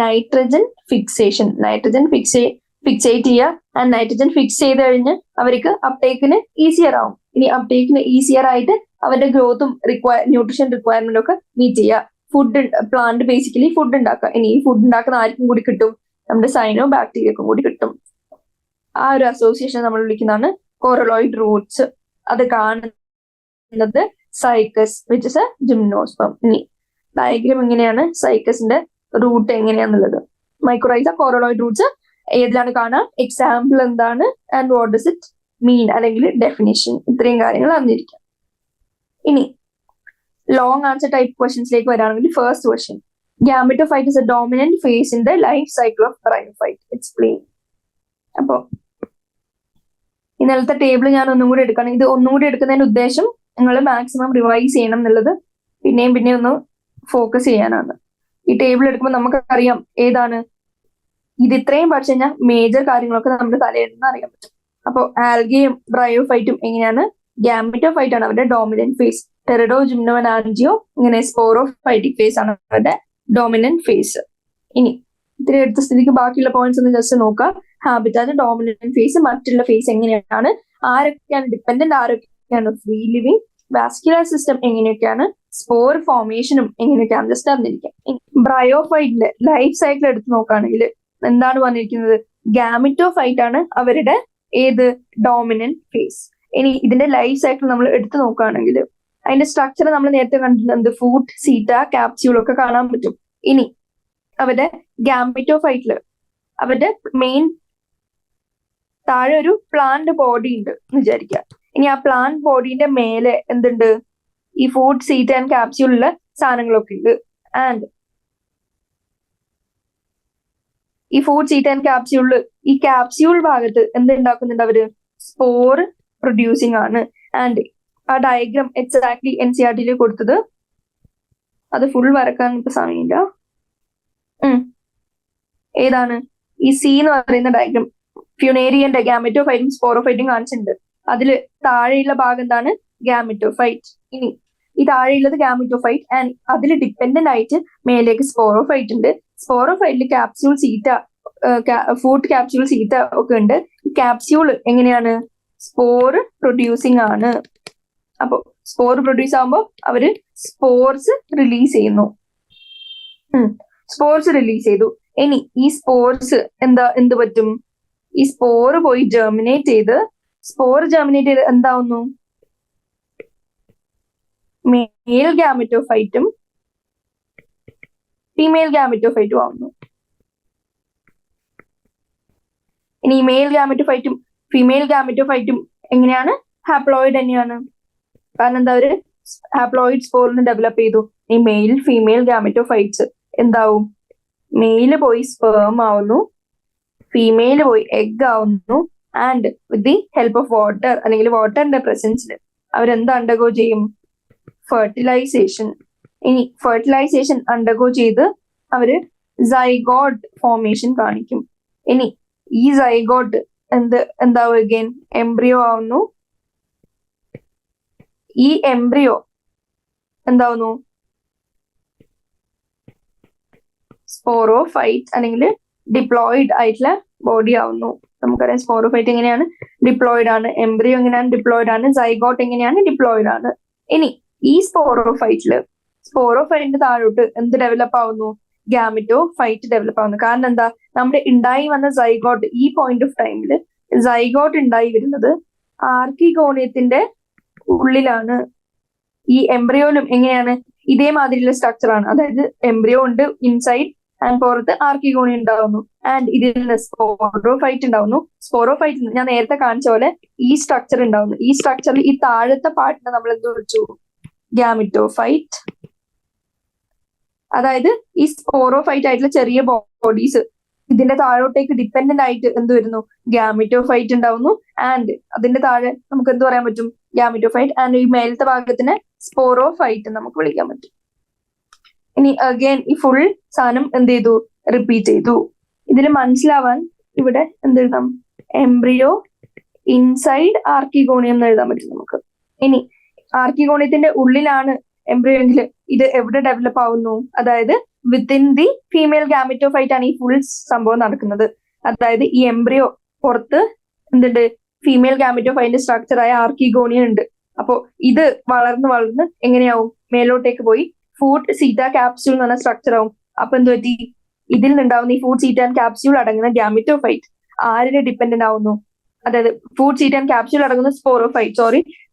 Nitrogen fixation. നൈട്രജൻ ഫിക്സേറ്റ് ചെയ്യുക. ആൻഡ് നൈട്രജൻ ഫിക്സ് ചെയ്ത് കഴിഞ്ഞ് അവർക്ക് അപ്ടേക്കിന് ഈസിയർ ആവും. ഇനി അപ്ടേക്കിന് ഈസിയർ ആയിട്ട് അവരുടെ ഗ്രോത്തും ന്യൂട്രീഷൻ റിക്വയർമെന്റും ഒക്കെ മീറ്റ് ചെയ്യുക. ഫുഡ് പ്ലാന്റ് ബേസിക്കലി ഫുഡ് ഉണ്ടാക്കുക. ഇനി ഈ ഫുഡ് ഉണ്ടാക്കുന്ന ആർക്കും കൂടി കിട്ടും? നമ്മുടെ സൈനോ ബാക്ടീരിയക്കും കൂടി കിട്ടും. ആ ഒരു അസോസിയേഷൻ നമ്മൾ വിളിക്കുന്നതാണ് കോറലോയിഡ് റൂട്ട്സ്. അത് കാണുന്നത് cycas which is a gymnosperm. ഇനി ഡയഗ്രാം എങ്ങനെയാണ് സൈക്കസിന്റെ റൂട്ട് എങ്ങനെയാന്നുള്ളത്? മൈക്കോറൈസ കോറലോയിഡ് റൂട്ട്സ് ഏതിലാണ് കാണാം? എക്സാമ്പിൾ എന്താണ്? And what does it mean അല്ലെങ്കിൽ ഡെഫിനിഷൻ. ഇത്രയും കാര്യങ്ങൾ അറിഞ്ഞിരിക്കാം. ഇനി ലോങ് ആൻസർ ടൈപ്പ് ക്വസ്റ്റ്യൻസിലേക്ക് വരാണെങ്കിൽ first question, gametophyte is a dominant phase in the life cycle of bryophyte. Explain. അപ്പോ ഇന്നലത്തെ ടേബിൾ ഞാൻ ഒന്നും കൂടി എടുക്കണം. ഇത് ഒന്നും കൂടി എടുക്കുന്നതിന്റെ ഉദ്ദേശം നിങ്ങൾ മാക്സിമം റിവൈസ് ചെയ്യണം എന്നുള്ളത്, പിന്നെയും ഒന്ന് ഫോക്കസ് ചെയ്യാനാണ്. ഈ ടേബിൾ എടുക്കുമ്പോൾ നമുക്കറിയാം ഏതാണ് ഇത്. ഇത്രയും പഠിച്ചു കഴിഞ്ഞാൽ മേജർ കാര്യങ്ങളൊക്കെ നമ്മുടെ തലയിലെന്ന് അറിയാൻ പറ്റും. അപ്പോൾ ആൽഗയും ബ്രയോഫൈറ്റും എങ്ങനെയാണ്? ഗാമറ്റോഫൈറ്റ് ആണ് അവരുടെ ഡോമിനന്റ് ഫേസ്. ടെറിഡോ, ജിംനോ ആൻഡ് ആൻജിയോ ഇങ്ങനെ സ്പോറോഫൈറ്റിക് ഫേസ് ആണ് അവരുടെ ഡോമിനന്റ് ഫേസ്. ഇനി ഇത്തിരി എടുത്ത സ്ഥിതിക്ക് ബാക്കിയുള്ള പോയിന്റ്സ് ഒന്ന് ജസ്റ്റ് നോക്കാം. ഹാബിറ്റാറ്റ്, ഡോമിനന്റ് ഫേസ്, മറ്റുള്ള ഫേസ് എങ്ങനെയാണ്, ആരൊക്കെയാണ് ഡിപ്പെൻഡന്റ്, ആരൊക്കെയാണ് ഫ്രീ ലിവിങ്, വാസ്കുലർ സിസ്റ്റം എങ്ങനെയൊക്കെയാണ്, സ്പോർ ഫോർമേഷനും എങ്ങനെയൊക്കെയാണ് ജസ്റ്റ് അറിഞ്ഞിരിക്കാം. ബ്രയോഫൈറ്റിന്റെ ലൈഫ് സൈക്കിൾ എടുത്ത് നോക്കുകയാണെങ്കിൽ എന്താണ് പറഞ്ഞിരിക്കുന്നത്? ഗാമറ്റോഫൈറ്റ് ആണ് അവരുടെ ഏത് ഡോമിനന്റ് ഫേസ്. ഇനി ഇതിന്റെ ലൈഫ് സൈക്കിൾ നമ്മൾ എടുത്തു നോക്കുകയാണെങ്കിൽ അതിന്റെ സ്ട്രക്ചർ നമ്മൾ നേരത്തെ കണ്ടിട്ടുണ്ട്. ഫൂട്ട്, സീറ്റ, ക്യാപ്സ്യൂൾ ഒക്കെ കാണാൻ പറ്റും. ഇനി അവരുടെ ഗാമറ്റോഫൈറ്റില് അവരുടെ മെയിൻ താഴെ ഒരു പ്ലാന്റ് ബോഡി ഉണ്ട് എന്ന് വിചാരിക്കുക. ഇനി ആ പ്ലാന്റ് ബോഡിന്റെ മേലെ എന്തുണ്ട്? ഈ ഫൂട്ട്, സീറ്റ ആൻഡ് ക്യാപ്സ്യൂളിലെ സാധനങ്ങളൊക്കെ ഉണ്ട്. ആൻഡ് ഈ ഫൂട്ട്, സീറ്റ ആൻഡ് ക്യാപ്സ്യൂളില് ഈ ക്യാപ്സ്യൂൾ ഭാഗത്ത് എന്തുണ്ടാക്കുന്നുണ്ട് അവര്? സ്പോർ പ്രൊഡ്യൂസിങ് ആണ്. ആൻഡ് ആ ഡയഗ്രാം എക്സാക്ട്ലി NCERT കൊടുത്തത് അത് ഫുൾ വരക്കാൻ ഇപ്പൊ സമയമില്ല. ഏതാണ് ഈ സി എന്ന് പറയുന്ന ഡയഗ്രം? ഫ്യൂണേറിയന്റെ ഗാമെറ്റോഫൈറ്റും സ്പോറോഫൈറ്റും കാണിച്ചിട്ടുണ്ട്. അതില് താഴെയുള്ള ഭാഗം എന്താണ്? ഗാമെറ്റോഫൈറ്റ്. ഇനി ഈ താഴെയുള്ളത് ഗാമെറ്റോഫൈറ്റ് ആൻഡ് അതിൽ ഡിപ്പെൻഡന്റ് ആയിട്ട് മേലേക്ക് സ്പോറോഫൈറ്റ് ഉണ്ട്. സ്പോറോഫൈറ്റിൽ ക്യാപ്സ്യൂൾ സീറ്റ, ഫുഡ് ക്യാപ്സ്യൂൾ സീറ്റ ഒക്കെ ഉണ്ട്. ഈ ക്യാപ്സ്യൂൾ എങ്ങനെയാണ്? സ്പോർ പ്രൊഡ്യൂസിങ് ആണ്. അപ്പൊ സ്പോർ പ്രൊഡ്യൂസ് ആകുമ്പോൾ അവര് സ്പോർസ് റിലീസ് ചെയ്യുന്നു. സ്പോർസ് റിലീസ് ചെയ്തു. ഇനി ഈ സ്പോർസ് എന്ത് പറ്റും? ഈ സ്പോർ പോയി ജെർമിനേറ്റ് ചെയ്ത് എന്താവുന്നു? മെയിൽ ഗാമെറ്റോഫൈറ്റും ഫീമെയിൽ ഗാമെറ്റോഫൈറ്റും ആവുന്നു. ഇനി മെയിൽ ഗാമെറ്റോഫൈറ്റും ഫീമെയിൽ ഗാമെറ്റോഫൈറ്റും എങ്ങനെയാണ്? ഹാപ്ലോയിഡ് തന്നെയാണ്. കാരണം എന്താ? അവര് ഹാപ്ലോയിഡ് സ്പോറിന് ഡെവലപ്പ് ചെയ്തു. ഈ മെയിൽ ഫീമെയിൽ ഗാമെറ്റോഫൈറ്റ്സ് എന്താവും? മെയില് പോയി സ്പേം ആവുന്നു, ഫീമെയിൽ പോയി എഗ് ആവുന്നു. And with the help of water അല്ലെങ്കിൽ വാട്ടറിന്റെ പ്രസൻസിൽ അവരെന്ത് അണ്ടർഗോ ചെയ്യും? ഫെർട്ടിലൈസേഷൻ. ഇനി ഫെർട്ടിലൈസേഷൻ അണ്ടർഗോ ചെയ്ത് അവര് സൈഗോട്ട് ഫോർമേഷൻ കാണിക്കും. ഇനി ഈ സൈഗോട്ട് എന്താവും? അഗൈൻ എംബ്രിയോ ആവുന്നു. ഈ എംബ്രിയോ എന്താവുന്നു? സ്പോറോഫൈറ്റ് അല്ലെങ്കിൽ ഡിപ്ലോയിഡ് ആയിട്ടുള്ള ബോഡി ആവുന്നു. നമുക്കറിയാം സ്പോറോഫൈറ്റ് എങ്ങനെയാണ്? ഡിപ്ലോയിഡ് ആണ്. എംബ്രിയോ എങ്ങനെയാണ്? ഡിപ്ലോയിഡ് ആണ്. സൈഗോട്ട് എങ്ങനെയാണ്? ഡിപ്ലോയിഡ് ആണ്. ഇനി ഈ സ്പോറോഫൈറ്റിന്റെ താഴോട്ട് എന്ത് ഡെവലപ്പ് ആവുന്നു? ഗാമെറ്റോഫൈറ്റ് ഡെവലപ്പ് ആവുന്നു. കാരണം എന്താ? നമ്മുടെ ഉണ്ടായി വന്ന സൈഗോട്ട്, ഈ പോയിന്റ് ഓഫ് ടൈമില് സൈഗോട്ട് ഉണ്ടായി വരുന്നത് ആർക്കിഗോണിയത്തിന്റെ ഉള്ളിലാണ്. ഈ എംബ്രിയോയിലും എങ്ങനെയാണ്? ഇതേമാതിരിയുള്ള സ്ട്രക്ചർ ആണ്. അതായത് എംബ്രിയോ ഉണ്ട് ഇൻസൈഡ് ആൻഡ് പുറത്ത് ആർക്കിഗോണിയം ഉണ്ടാവുന്നു. ആൻഡ് ഇതിൽ നിന്ന് സ്പോറോഫൈറ്റ് ഉണ്ടാവുന്നു. സ്പോറോഫൈറ്റ് ഞാൻ നേരത്തെ കാണിച്ച പോലെ ഈ സ്ട്രക്ചർ ഉണ്ടാവുന്നു. ഈ സ്ട്രക്ചറിൽ ഈ താഴത്തെ പാർട്ടിനെ നമ്മൾ എന്ത് വിളിച്ചു? ഗാമെറ്റോഫൈറ്റ്. അതായത് ഈ സ്പോറോഫൈറ്റ് ആയിട്ടുള്ള ചെറിയ ബോഡീസ് ഇതിന്റെ താഴോട്ടേക്ക് ഡിപ്പെൻഡന്റ് ആയിട്ട് എന്ത് വരുന്നു? ഗാമെറ്റോഫൈറ്റ് ഉണ്ടാവുന്നു. ആൻഡ് അതിന്റെ താഴെ നമുക്ക് എന്ത് പറയാൻ പറ്റും? ഗാമെറ്റോഫൈറ്റ്. ആൻഡ് ഈ മേലത്തെ ഭാഗത്തിന് സ്പോറോഫൈറ്റ് നമുക്ക് വിളിക്കാൻ പറ്റും. ഇനി അഗൈൻ ഈ ഫുൾ സാധനം എന്ത് ചെയ്തു? റിപ്പീറ്റ് ചെയ്തു. ഇതിന് മനസ്സിലാവാൻ ഇവിടെ എന്ത് എഴുതാം? എംബ്രിയോ ഇൻസൈഡ് ആർക്കിഗോണിയം എന്ന് എഴുതാൻ പറ്റും നമുക്ക്. ഇനി ആർക്കിഗോണിയത്തിന്റെ ഉള്ളിലാണ് എംബ്രിയോ എങ്കിൽ ഇത് എവിടെ ഡെവലപ്പ് ആവുന്നു? അതായത് വിത്തിൻ ദി ഫീമെയിൽ ഗാമെറ്റോഫൈറ്റ് ആണ് ഈ ഫുൾ സംഭവം നടക്കുന്നത്. അതായത് ഈ എംബ്രിയോ പുറത്ത് എന്തുണ്ട്? ഫീമെയിൽ ഗാമെറ്റോഫൈറ്റിന്റെ സ്ട്രക്ചറായ ആർക്കിഗോണിയം ഉണ്ട്. അപ്പോ ഇത് വളർന്ന് എങ്ങനെയാവും? മേലോട്ടേക്ക് പോയി ഫുഡ് സീറ്റ ക്യാപ്സ്യൂൾ എന്ന് പറഞ്ഞ സ്ട്രക്ചർ ആവും. അപ്പൊ എന്ത് പറ്റി? ഇതിൽ നിന്നുണ്ടാവുന്ന ഈ ഫുഡ് സീറ്റ ആൻഡ് ക്യാപ്സ്യൂൾ അടങ്ങുന്ന ഗാമെറ്റോഫൈറ്റ് ആരിനെ ഡിപ്പെൻഡന്റ് ആവുന്നു? അതായത് ഫുഡ് സീറ്റ ആൻഡ് ക്യാപ്സ്യൂൾ അടങ്ങുന്ന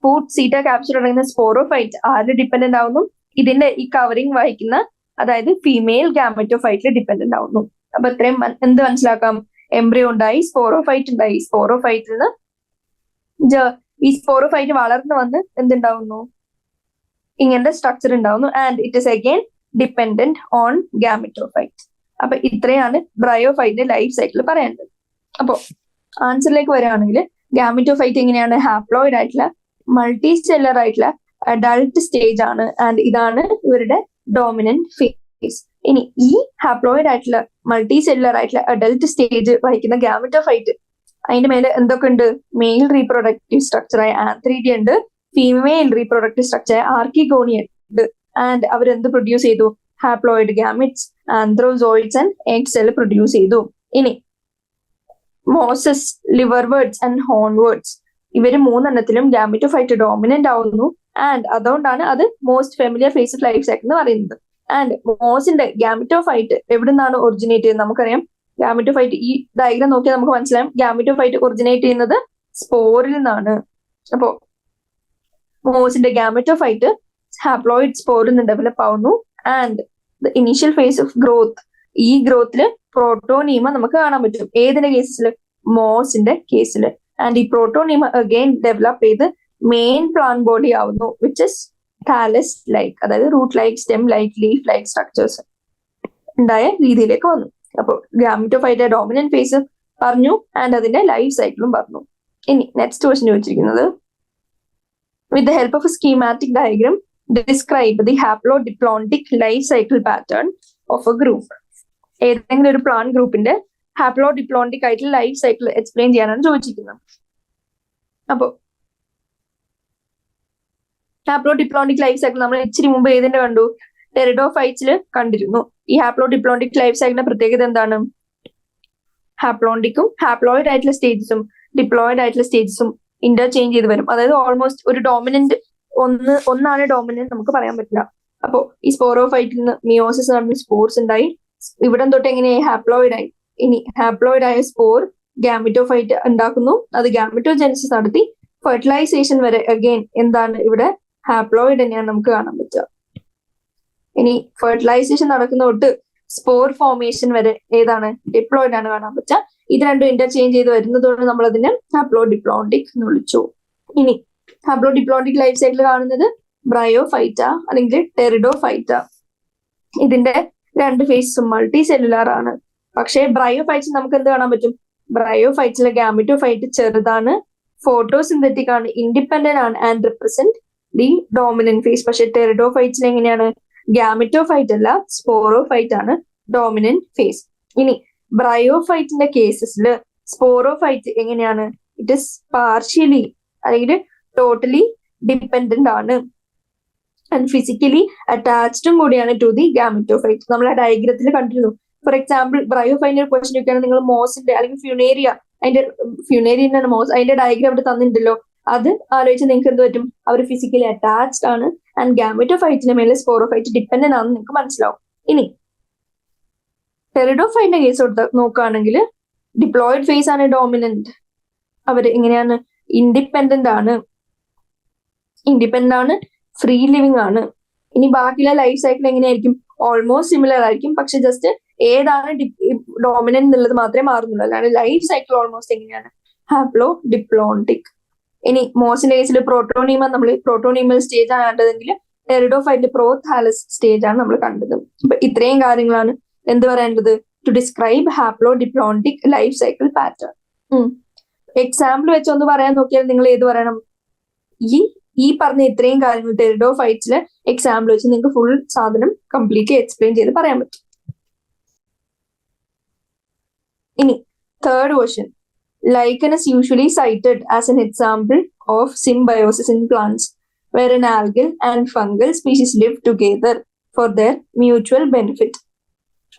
ഫുഡ് സീറ്റ ക്യാപ്സ്യൂൾ അടങ്ങുന്ന സ്പോറോഫൈറ്റ് ആരിനെ ഡിപ്പെൻഡന്റ് ആവുന്നു? ഇതിന്റെ ഈ കവറിംഗ് വഹിക്കുന്ന അതായത് ഫീമെയിൽ ഗാമെറ്റോഫൈറ്റിൽ ഡിപ്പെൻഡന്റ് ആവുന്നു. അപ്പൊ ഇത്രയും എന്ത് മനസ്സിലാക്കാം? എംബ്രിയോ ഉണ്ടായി, സ്പോറോഫൈറ്റ് ഉണ്ടായി. സ്പോറോഫൈറ്റിൽ നിന്ന് ഈ സ്പോറോഫൈറ്റ് വളർന്നു വന്ന് എന്തുണ്ടാവുന്നു? ഇങ്ങനത്തെ സ്ട്രക്ചർ ഉണ്ടാവുന്നു. And it is again dependent on gametophyte. അപ്പൊ ഇത്രയാണ് ബ്രയോഫൈറ്റിന്റെ ലൈഫ് സൈക്കിൾ പറയേണ്ടത്. അപ്പോ ആൻസറിലേക്ക് വരികയാണെങ്കിൽ ഗാമെറ്റോഫൈറ്റ് എങ്ങനെയാണ്? ഹാപ്ലോയിഡ് ആയിട്ടുള്ള മൾട്ടി സെല്ലർ ആയിട്ടുള്ള അഡൾട്ട് സ്റ്റേജ് ആണ്. ആൻഡ് ഇതാണ് ഇവരുടെ ഡോമിനന്റ് ഫേസ്. ഇനി ഈ ഹാപ്ലോയിഡ് ആയിട്ടുള്ള മൾട്ടി സെല്ലർ ആയിട്ടുള്ള അഡൾട്ട് സ്റ്റേജ് വഹിക്കുന്ന ഗാമെറ്റോഫൈറ്റ് അതിന്റെ മേലെ എന്തൊക്കെ ഉണ്ട്? മെയിൽ റീപ്രൊഡക്റ്റീവ് സ്ട്രക്ചറായ ആന്ത്രീഡിയ ഉണ്ട്, ഫീമെയിൽ റീപ്രൊഡക്റ്റീവ് സ്ട്രക്ചറായ ആർക്കിഗോണിയ ഉണ്ട്. ആൻഡ് അവരെന്ത് പ്രൊഡ്യൂസ് ചെയ്തു? Haploid gametes, antherozoids and egg cell produce ചെയ്തു. ഇനി മോസസ്, ലിവർവേർഡ്സ് ആൻഡ് ഹോൺവേർഡ്സ് ഇവര് മൂന്നെണ്ണത്തിലും ഗാമെറ്റോഫൈറ്റ് ഡോമിനന്റ് ആവുന്നു. ആൻഡ് അതുകൊണ്ടാണ് അത് most familiar phase of life cycle എന്ന് പറയുന്നത്. ആൻഡ് മോസിന്റെ ഗാമെറ്റോഫൈറ്റ് എവിടെ നിന്നാണ് ഒറിജിനേറ്റ് ചെയ്യുന്നത്? നമുക്കറിയാം ഗാമെറ്റോഫൈറ്റ് ഈ ഡയഗ്രാം നോക്കിയാൽ നമുക്ക് മനസ്സിലാവും ഗാമെറ്റോഫൈറ്റ് ഒറിജിനേറ്റ് ചെയ്യുന്നത് സ്പോറിൽ നിന്നാണ്. അപ്പോ മോസിന്റെ ഗാമെറ്റോഫൈറ്റ് ഹാപ്ലോയിഡ് സ്പോറിൽ നിന്ന് ഡെവലപ്പ് ആവുന്നു. And the initial face of growth, ഈ ഗ്രോത്തില് പ്രോട്ടോനീമ നമുക്ക് കാണാൻ പറ്റും. ഏതിന്റെ കേസിൽ? മോസിന്റെ കേസിൽ. ആൻഡ് ഈ പ്രോട്ടോനീമ അഗെയിൻ ഡെവലപ്പ് ചെയ്ത് മെയിൻ പ്ലാന്റ് ബോഡി ആവുന്നു, വിച്ച് ഇസ് താലസ് ലൈക്ക്, അതായത് root like, stem like, leaf like structures ഉണ്ടായ രീതിയിലേക്ക് വന്നു. അപ്പോൾ ഗാമെറ്റോഫൈറ്റ് ഡോമിനന്റ് ഫേസ് പറഞ്ഞു ആൻഡ് അതിന്റെ ലൈഫ് സൈക്കിളും പറഞ്ഞു. ഇനി നെക്സ്റ്റ് ക്വസ്റ്റ്യൻ ചോദിച്ചിരിക്കുന്നത്, with the help of a schematic diagram describe the haplodiplontic life cycle pattern of a group. ഏതെങ്കിലും ഒരു പ്ലാന്റ് ഗ്രൂപ്പിന്റെ ഹാപ്ലോഡിപ്ലോണ്ടിക് ആയിട്ടുള്ള ലൈഫ് സൈക്കിൾ എക്സ്പ്ലെയിൻ ചെയ്യാനാണ് ചോദിച്ചിരിക്കുന്നത്. അപ്പോ ഹാപ്ലോഡിപ്ലോണ്ടിക് ലൈഫ് സൈക്കിൾ നമ്മൾ ഇച്ചിരി മുമ്പ് ഏതിന്റെ കണ്ടു? ടെറിഡോഫൈറ്റ്സിൽ കണ്ടിരുന്നു. ഈ ഹാപ്ലോഡിപ്ലോണ്ടിക് ലൈഫ് സൈക്കിളിന്റെ പ്രത്യേകത എന്താണ്? ഹാപ്ലോണ്ടിക്കും ഹാപ്ലോയിഡ് ആയിട്ടുള്ള സ്റ്റേജസും ഡിപ്ലോയിഡ് ആയിട്ടുള്ള സ്റ്റേജസും ഇന്റർചേഞ്ച് ചെയ്ത് വരും. അതായത് ഓൾമോസ്റ്റ് ഒരു ഡോമിനന്റ് ഒന്നാണ് ഡോമിനന്റ് നമുക്ക് പറയാൻ പറ്റില്ല. അപ്പോ ഈ സ്പോറോഫൈറ്റിൽ നിന്ന് മിയോസിസ് നടന്ന് സ്പോർസ് ഉണ്ടായി. ഇവിടം തൊട്ട് എങ്ങനെയായി? ഹാപ്ലോയിഡ് ആയി. ഇനി ഹാപ്ലോയിഡ് ആയ സ്പോർ ഗാമിറ്റോഫൈറ്റ് ഉണ്ടാക്കുന്നു. അത് ഗാമിറ്റോജെനിസിസ് നടത്തി ഫെർട്ടിലൈസേഷൻ വരെ അഗെയിൻ എന്താണ് ഇവിടെ? ഹാപ്ലോയിഡ് തന്നെയാണ് നമുക്ക് കാണാൻ പറ്റുക. ഇനി ഫെർട്ടിലൈസേഷൻ നടക്കുന്ന തൊട്ട് സ്പോർ ഫോർമേഷൻ വരെ ഏതാണ്? ഡിപ്ലോയിഡ് ആണ് കാണാൻ പറ്റുക. ഇത് രണ്ടും ഇന്റർചേഞ്ച് ചെയ്ത് വരുന്നതുകൊണ്ട് നമ്മൾ അതിനെ ഹാപ്ലോഡിപ്ലോണ്ടിക് എന്ന് വിളിച്ചു. ഇനി ഹാപ്ലോഡിപ്ലോണ്ടിക് ലൈഫ് സൈക്കിൾ കാണുന്നത് ബ്രയോഫൈറ്റ അല്ലെങ്കിൽ ടെറിഡോഫൈറ്റ. ഇതിന്റെ രണ്ട് ഫേസും മൾട്ടി സെല്ലുലാർ ആണ്. പക്ഷേ ബ്രയോഫൈറ്റ്സ് നമുക്ക് എന്ത് കാണാൻ പറ്റും? ബ്രയോഫൈറ്റ്സിലെ ഗാമിറ്റോഫൈറ്റ് ചെറുതാണ്, ഫോട്ടോസിന്തറ്റിക് ആണ്, ഇൻഡിപെൻഡന്റ് ആണ് and represent the dominant phase. പക്ഷെ ടെറിഡോഫൈറ്റ്സിൽ എങ്ങനെയാണ്? ഗാമിറ്റോഫൈറ്റ് അല്ല, സ്പോറോഫൈറ്റ് ആണ് ഡോമിനന്റ് ഫേസ്. ഇനി ബ്രയോഫൈറ്റിന്റെ കേസസിൽ സ്പോറോഫൈറ്റ് എങ്ങനെയാണ്? ഇറ്റ് ഇസ് പാർഷ്യലി അല്ലെങ്കിൽ ടോട്ടലി ഡിപ്പെൻഡന്റ് ആണ് ആൻഡ് ഫിസിക്കലി അറ്റാച്ച്ഡും കൂടിയാണ് ടു ദി ഗാമിറ്റോഫൈറ്റ്. നമ്മൾ ആ ഡയഗ്രത്തിൽ കണ്ടിരുന്നു. ഫോർ എക്സാമ്പിൾ ബ്രയോഫൈറ്റിന്റെ ക്വസ്റ്റൻ ഒക്കെയാണ് നിങ്ങൾ മോസിന്റെ അല്ലെങ്കിൽ ഫ്യൂനേരിയ, ഫ്യൂനേരിയനാണ് മോസ്, അതിന്റെ ഡയഗ്രാം അവിടെ തന്നിട്ടുണ്ടല്ലോ. അത് ആലോചിച്ച് നിങ്ങൾക്ക് എന്ത് പറ്റും? അവർ ഫിസിക്കലി അറ്റാച്ച്ഡ് ആണ് ആൻഡ് ഗാമിറ്റോഫൈറ്റിന്റെ മേലെ സ്പോറോഫൈറ്റ് ഡിപ്പെൻഡന്റ് ആണെന്ന് നിങ്ങൾക്ക് മനസ്സിലാവും. ഇനി ടെറിഡോഫൈറ്റിന്റെ കേസ് നോക്കുകയാണെങ്കിൽ ഡിപ്ലോയിഡ് ഫേസ് ആണ് ഡോമിനന്റ്. അവർ എങ്ങനെയാണ്? ഇൻഡിപെൻഡന്റ് ആണ്, ഫ്രീ ലിവിങ് ആണ്. ഇനി ബാക്കിയുള്ള ലൈഫ് സൈക്കിൾ എങ്ങനെയായിരിക്കും? ഓൾമോസ്റ്റ് സിമിലർ ആയിരിക്കും. പക്ഷെ ജസ്റ്റ് ഏതാണ് ഡോമിനന്റ് എന്നുള്ളത് മാത്രമേ മാറുന്നുള്ളൂ. അല്ലാണ്ട് ലൈഫ് സൈക്കിൾ ഓൾമോസ്റ്റ് എങ്ങനെയാണ്? ഹാപ്ലോഡിപ്ലോണ്ടിക്. ഇനി മോസിന്റെ കേസിൽ നമ്മൾ പ്രോട്ടോണീമൽ സ്റ്റേജ് ആണ് കണ്ടതെങ്കിൽ ടെറിഡോഫൈറ്റിന്റെ പ്രോഥാലസ് സ്റ്റേജ് ആണ് നമ്മൾ കണ്ടത്. അപ്പൊ ഇത്രയും കാര്യങ്ങളാണ് എന്ത് പറയേണ്ടത്? To describe haplodiplontic life cycle pattern. Example വെച്ചൊന്ന് പറയാൻ നോക്കിയാൽ നിങ്ങൾ ഏത് പറയണം? ഈ പറഞ്ഞ ഇത്രയും കാര്യങ്ങൾ ടെറിഡോഫൈറ്റ്സിലെ എക്സാമ്പിൾ വെച്ച് നിങ്ങൾക്ക് ഫുൾ സാധനം കംപ്ലീറ്റ്ലി എക്സ്പ്ലെയിൻ ചെയ്ത് പറയാൻ പറ്റും. ഇനി third question. Lichen is usually cited as an example of symbiosis in plants, where an algal and fungal species live together for their mutual benefit.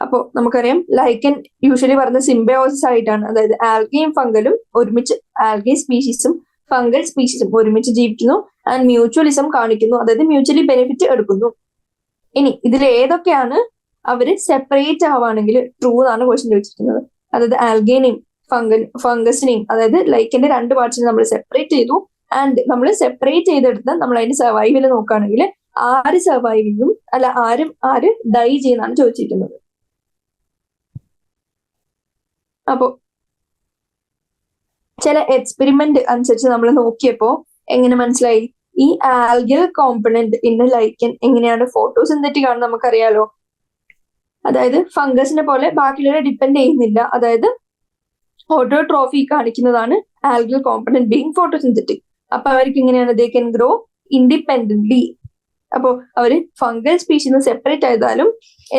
അപ്പോ നമുക്കറിയാം ലൈക്കൻ യൂഷ്വലി പറഞ്ഞ സിംബയോസിസ് ആയിട്ടാണ്. അതായത് ആൽഗയും ഫംഗലും ഒരുമിച്ച്, ആൽഗെ സ്പീഷീസും ഫംഗൽ സ്പീഷീസും ഒരുമിച്ച് ജീവിക്കുന്നു ആൻഡ് മ്യൂച്വലിസം കാണിക്കുന്നു. അതായത് മ്യൂച്വലി ബെനിഫിറ്റ് എടുക്കുന്നു. ഇനി ഇതിൽ ഏതൊക്കെയാണ് അവര് സെപ്പറേറ്റ് ആവുകയാണെങ്കിൽ ട്രൂ എന്നാണ് ക്വസ്റ്റ്യൻ ചോദിച്ചിരിക്കുന്നത്. അതായത് ആൽഗേനെയും ഫംഗസിനെയും, അതായത് ലൈക്കിന്റെ രണ്ട് പാർട്സിനെ നമ്മൾ സെപ്പറേറ്റ് ചെയ്തു. ആൻഡ് നമ്മൾ സെപ്പറേറ്റ് ചെയ്തെടുത്ത് നമ്മൾ അതിന്റെ സർവൈവൽ നോക്കുകയാണെങ്കിൽ ആര് സർവൈവ് ചെയ്യും, അല്ല ആര് ഡൈ ചെയ്യുന്നതാണ് ചോദിച്ചിരിക്കുന്നത്. അപ്പോ ചില എക്സ്പെരിമെന്റ് അനുസരിച്ച് നമ്മൾ നോക്കിയപ്പോ എങ്ങനെ മനസ്സിലായി? ഈ ആൽഗൽ കോമ്പണന്റ് ഇൻ ലൈക്കൻ എങ്ങനെയാണ് ഫോട്ടോസിന്തറ്റിക് ആണെന്ന് നമുക്കറിയാലോ. അതായത് ഫംഗസിനെ പോലെ ബാക്കിയുള്ളവരെ ഡിപ്പെൻഡ് ചെയ്യുന്നില്ല. അതായത് ഓട്ടോട്രോഫി കാണിക്കുന്നതാണ് ആൽഗൽ കോമ്പണന്റ് ബീങ് ഫോട്ടോസിന്തറ്റിക്. അപ്പൊ അവർക്ക് എങ്ങനെയാണ്? ദേ കൻ ഗ്രോ ഇൻഡിപെൻഡന്റ്ലി. അപ്പോ അവര് ഫംഗൽ സ്പീഷീസ് സെപ്പറേറ്റ് ആയതാലും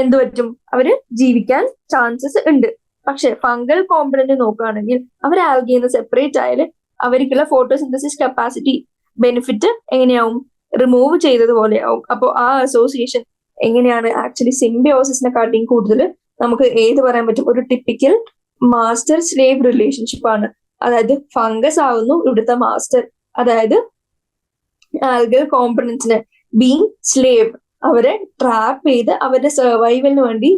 എന്ത് പറ്റും? അവര് ജീവിക്കാൻ ചാൻസസ് ഉണ്ട്. പക്ഷെ ഫംഗൽ കോമ്പണന്റ് നോക്കുകയാണെങ്കിൽ അവർ ആൽഗയിൽ നിന്ന് സെപ്പറേറ്റ് ആയാല് അവർക്കുള്ള ഫോട്ടോസിന്തസിസ് കപ്പാസിറ്റി ബെനിഫിറ്റ് എങ്ങനെയാവും? റിമൂവ് ചെയ്തതുപോലെ ആവും. അപ്പോൾ ആ അസോസിയേഷൻ എങ്ങനെയാണ്? ആക്ച്വലി സിംബിയോസിസിനെ കാട്ടിയും കൂടുതൽ നമുക്ക് ഏത് പറയാൻ പറ്റും? ഒരു ടിപ്പിക്കൽ മാസ്റ്റർ സ്ലേവ് റിലേഷൻഷിപ്പ് ആണ്. അതായത് ഫംഗസ് ആവുന്നു ഇവിടുത്തെ മാസ്റ്റർ, അതായത് ആൽഗൽ കോമ്പണന്റ്സിനെ ബീങ് സ്ലേവ്, അവരെ ട്രാപ്പ് ചെയ്ത് അവരുടെ സർവൈവലിന് വേണ്ടി